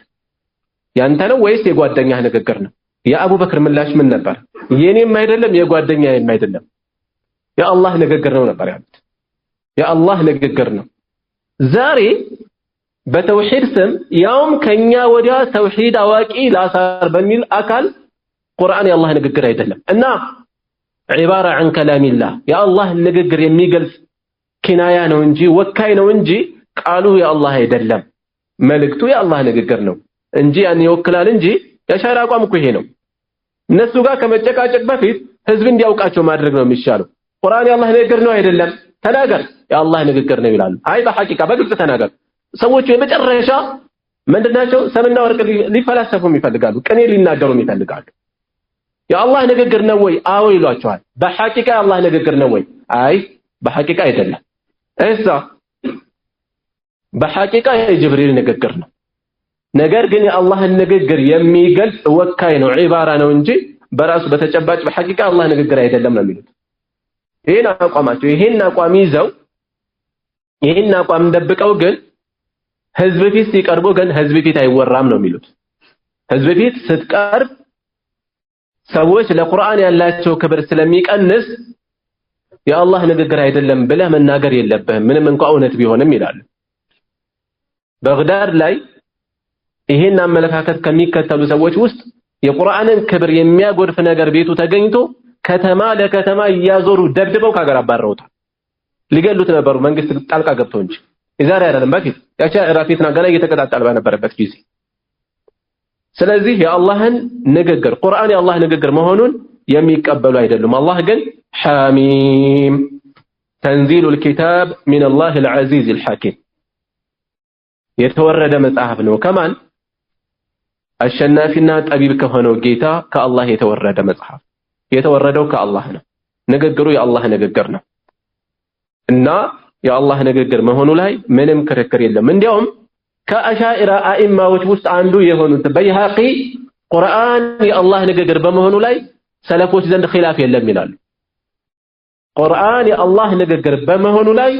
ያንተ ነው ወይስ የጓደኛህ ንግግር ነው? የአቡበክር ምላሽ ምን ነበር? የኔም አይደለም የጓደኛዬም አይደለም የአላህ ንግግር ነው ነበር ያሉት። የአላህ ንግግር ነው። ዛሬ በተውሂድ ስም ያውም ከኛ ወዲያ ተውሂድ አዋቂ ላሳር በሚል አካል ቁርአን የአላህ ንግግር አይደለም እና ዒባራ ዐን ከላሚላህ የአላህ ንግግር የሚገልጽ ኪናያ ነው እንጂ ወካይ ነው እንጂ ቃሉ የአላህ አይደለም። መልእክቱ የአላህ ንግግር ነው እንጂ ያን ይወክላል እንጂ የሻዕራ አቋም እኮ ይሄ ነው። እነሱ ጋር ከመጨቃጨቅ በፊት ህዝብ እንዲያውቃቸው ማድረግ ነው የሚሻለው። ቁርአን የአላህ ንግግር ነው አይደለም ተናገር፣ የአላህ ንግግር ነው ይላሉ። አይ በሐቂቃ በግልጽ ተናገር። ሰዎቹ የመጨረሻ ምንድናቸው? ሰምና ወርቅ ሊፈላሰፉም ይፈልጋሉ፣ ቅኔ ሊናገሩም ይፈልጋሉ። የአላህ ንግግር ነው ወይ? አዎ ይሏቸዋል። በሐቂቃ የአላህ ንግግር ነው ወይ? አይ በሐቂቃ አይደለም። እዛ በሐቂቃ የጅብሪል ንግግር ነው። ነገር ግን የአላህን ንግግር የሚገልጽ ወካይ ነው፣ ዒባራ ነው እንጂ በራሱ በተጨባጭ በሐቂቃ አላህ ንግግር አይደለም ነው የሚሉት። ይሄን አቋማቸው ይሄን አቋም ይዘው ይሄን አቋም ደብቀው ግን ህዝብ ፊት ሲቀርቡ ግን ህዝብ ፊት አይወራም ነው የሚሉት። ህዝብ ፊት ስትቀርብ ሰዎች ለቁርአን ያላቸው ክብር ስለሚቀንስ የአላህ ንግግር አይደለም ብለህ መናገር የለብህም ምንም እንኳን እውነት ቢሆንም ይላሉ። በግዳድ ላይ ይሄን አመለካከት ከሚከተሉ ሰዎች ውስጥ የቁርአንን ክብር የሚያጎድፍ ነገር ቤቱ ተገኝቶ ከተማ ለከተማ እያዞሩ ደብድበው ካገር አባረውታል። ሊገሉት ነበሩ መንግስት ጣልቃ ገብቶ እንጂ የዛሬ አይደለም በፊት የሻዕራ ፊትና ገና እየተቀጣጠለ በነበረበት ጊዜ። ስለዚህ የአላህን ንግግር ቁርአን የአላህ ንግግር መሆኑን የሚቀበሉ አይደሉም። አላህ ግን ሐሚም ተንዚሉል ኪታብ ሚነላሂል ዐዚዚል ሐኪም የተወረደ መጽሐፍ ነው። ከማን? አሸናፊና ጠቢብ ከሆነው ጌታ ከአላህ የተወረደ መጽሐፍ። የተወረደው ከአላህ ነው። ንግግሩ የአላህ ንግግር ነው እና የአላህ ንግግር መሆኑ ላይ ምንም ክርክር የለም። እንዲያውም ከአሻኢራ አኢማዎች ውስጥ አንዱ የሆኑት በይሃቂ ቁርአን የአላህ ንግግር በመሆኑ ላይ ሰለፎች ዘንድ ኺላፍ የለም ይላሉ። ቁርአን የአላህ ንግግር በመሆኑ ላይ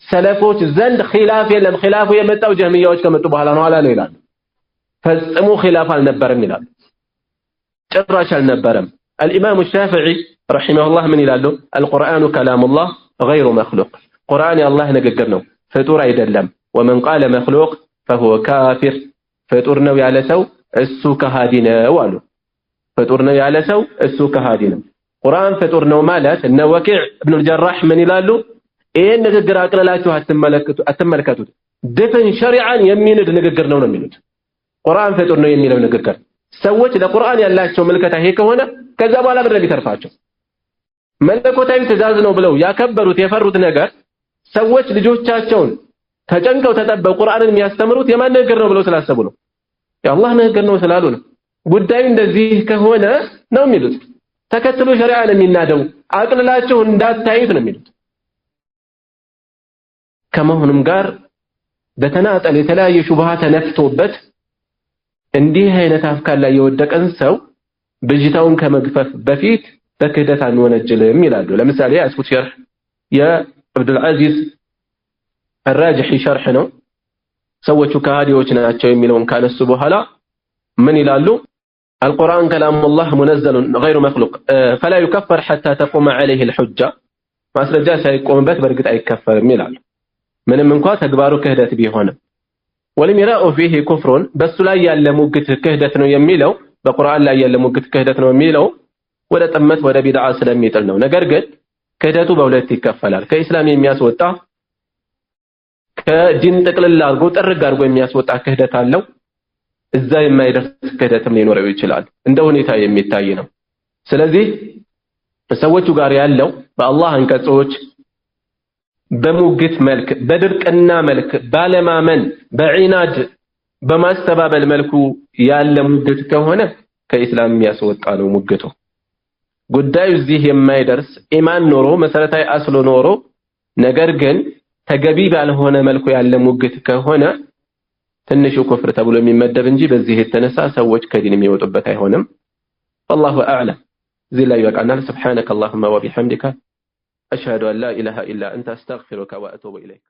ሰለፎች ዘንድ ኺላፍ የለም። ኺላፉ የመጣው ጀህሚያዎች ከመጡ በኋላ ነው አላለ ይላሉ። ፈጽሞ ኺላፍ አልነበረም ይላሉ። ጭራሽ አልነበረም። አልኢማሙ ሻፊዒ ረሒመሁላህ ምን ይላሉ? አልቁርአኑ ከላሙላህ ገይሩ መኽሉቅ፣ ቁርአን የአላህ ንግግር ነው ፍጡር አይደለም። ወመን ቃለ መኽሉቅ ፈሁወ ካፊር፣ ፍጡር ነው ያለ ሰው እሱ ከሃዲ ነው አሉ። ፍጡር ነው ያለ ሰው እሱ ከሃዲ ነው። ቁርአን ፍጡር ነው ማለት እነ ወኪዕ ኢብኑል ጀራህ ምን ይላሉ? ይህን ንግግር አቅልላችሁ አትመልከቱት፣ ድፍን ሸሪዓን የሚንድ ንግግር ነው የሚሉት። ቁርአን ፍጡር ነው የሚለው ንግግር ሰዎች ለቁርአን ያላቸው ምልከታ ይሄ ከሆነ ከዛ በኋላ ምንድን ነው የሚተርፋቸው? መለኮታዊ ትእዛዝ ነው ብለው ያከበሩት የፈሩት ነገር ሰዎች ልጆቻቸውን ተጨንቀው ተጠበው ቁርአንን የሚያስተምሩት የማን ንግግር ነው ብለው ስላሰቡ ነው፣ የአላህ ንግግር ነው ስላሉ ነው። ጉዳዩ እንደዚህ ከሆነ ነው የሚሉት። ተከትሎ ሸሪዓን የሚናደው አቅልላችሁ እንዳታዩት ነው የሚሉት። ከመሆኑም ጋር በተናጠል የተለያየ ሹብሃ ተነፍቶበት እንዲህ አይነት አፍካር ላይ የወደቀን ሰው ብጅታውን ከመግፈፍ በፊት በክህደት አንወነጅልም ይላሉ። ለምሳሌ ያስኩት ሸርህ የአብዱል ዐዚዝ አራጅሒ ሸርህ ነው። ሰዎቹ ከሃዲዎች ናቸው የሚለውን ካነሱ በኋላ ምን ይላሉ? አልቁርአን ከላሙላህ ሙነዘሉን ገይሩ መኽሉቅ ፈላ ዩከፈር ሐታ ተቁመ ዐለይሂ አልሑጃ፣ ማስረጃ ሳይቆምበት በእርግጥ አይከፈርም ይላሉ። ምንም እንኳ ተግባሩ ክህደት ቢሆንም ወልሚራኡ ፊሂ ኩፍሩን፣ በሱ ላይ ያለ ሙግት ክህደት ነው የሚለው በቁርአን ላይ ያለ ሙግት ክህደት ነው የሚለው ወደ ጥመት ወደ ቢድዓ ስለሚጥል ነው። ነገር ግን ክህደቱ በሁለት ይከፈላል። ከኢስላም የሚያስወጣ ከዲን ጥቅልል አድርጎ ጥርግ አድርጎ የሚያስወጣ ክህደት አለው። እዛ የማይደርስ ክህደትም ሊኖረው ይችላል። እንደ ሁኔታ የሚታይ ነው። ስለዚህ ሰዎቹ ጋር ያለው በአላህ አንቀጾች በሙግት መልክ በድርቅና መልክ ባለማመን በዒናድ በማስተባበል መልኩ ያለ ሙግት ከሆነ ከኢስላም የሚያስወጣ ነው ሙግቱ። ጉዳዩ እዚህ የማይደርስ ኢማን ኖሮ መሰረታዊ አስሎ ኖሮ ነገር ግን ተገቢ ባልሆነ መልኩ ያለ ሙግት ከሆነ ትንሹ ኩፍር ተብሎ የሚመደብ እንጂ በዚህ የተነሳ ሰዎች ከዲን የሚወጡበት አይሆንም። والله اعلم። እዚህ ላይ ይበቃናል። سبحانك اللهم وبحمدك أشهد أن لا إله إلا أنت أستغفرك وأتوب إليك.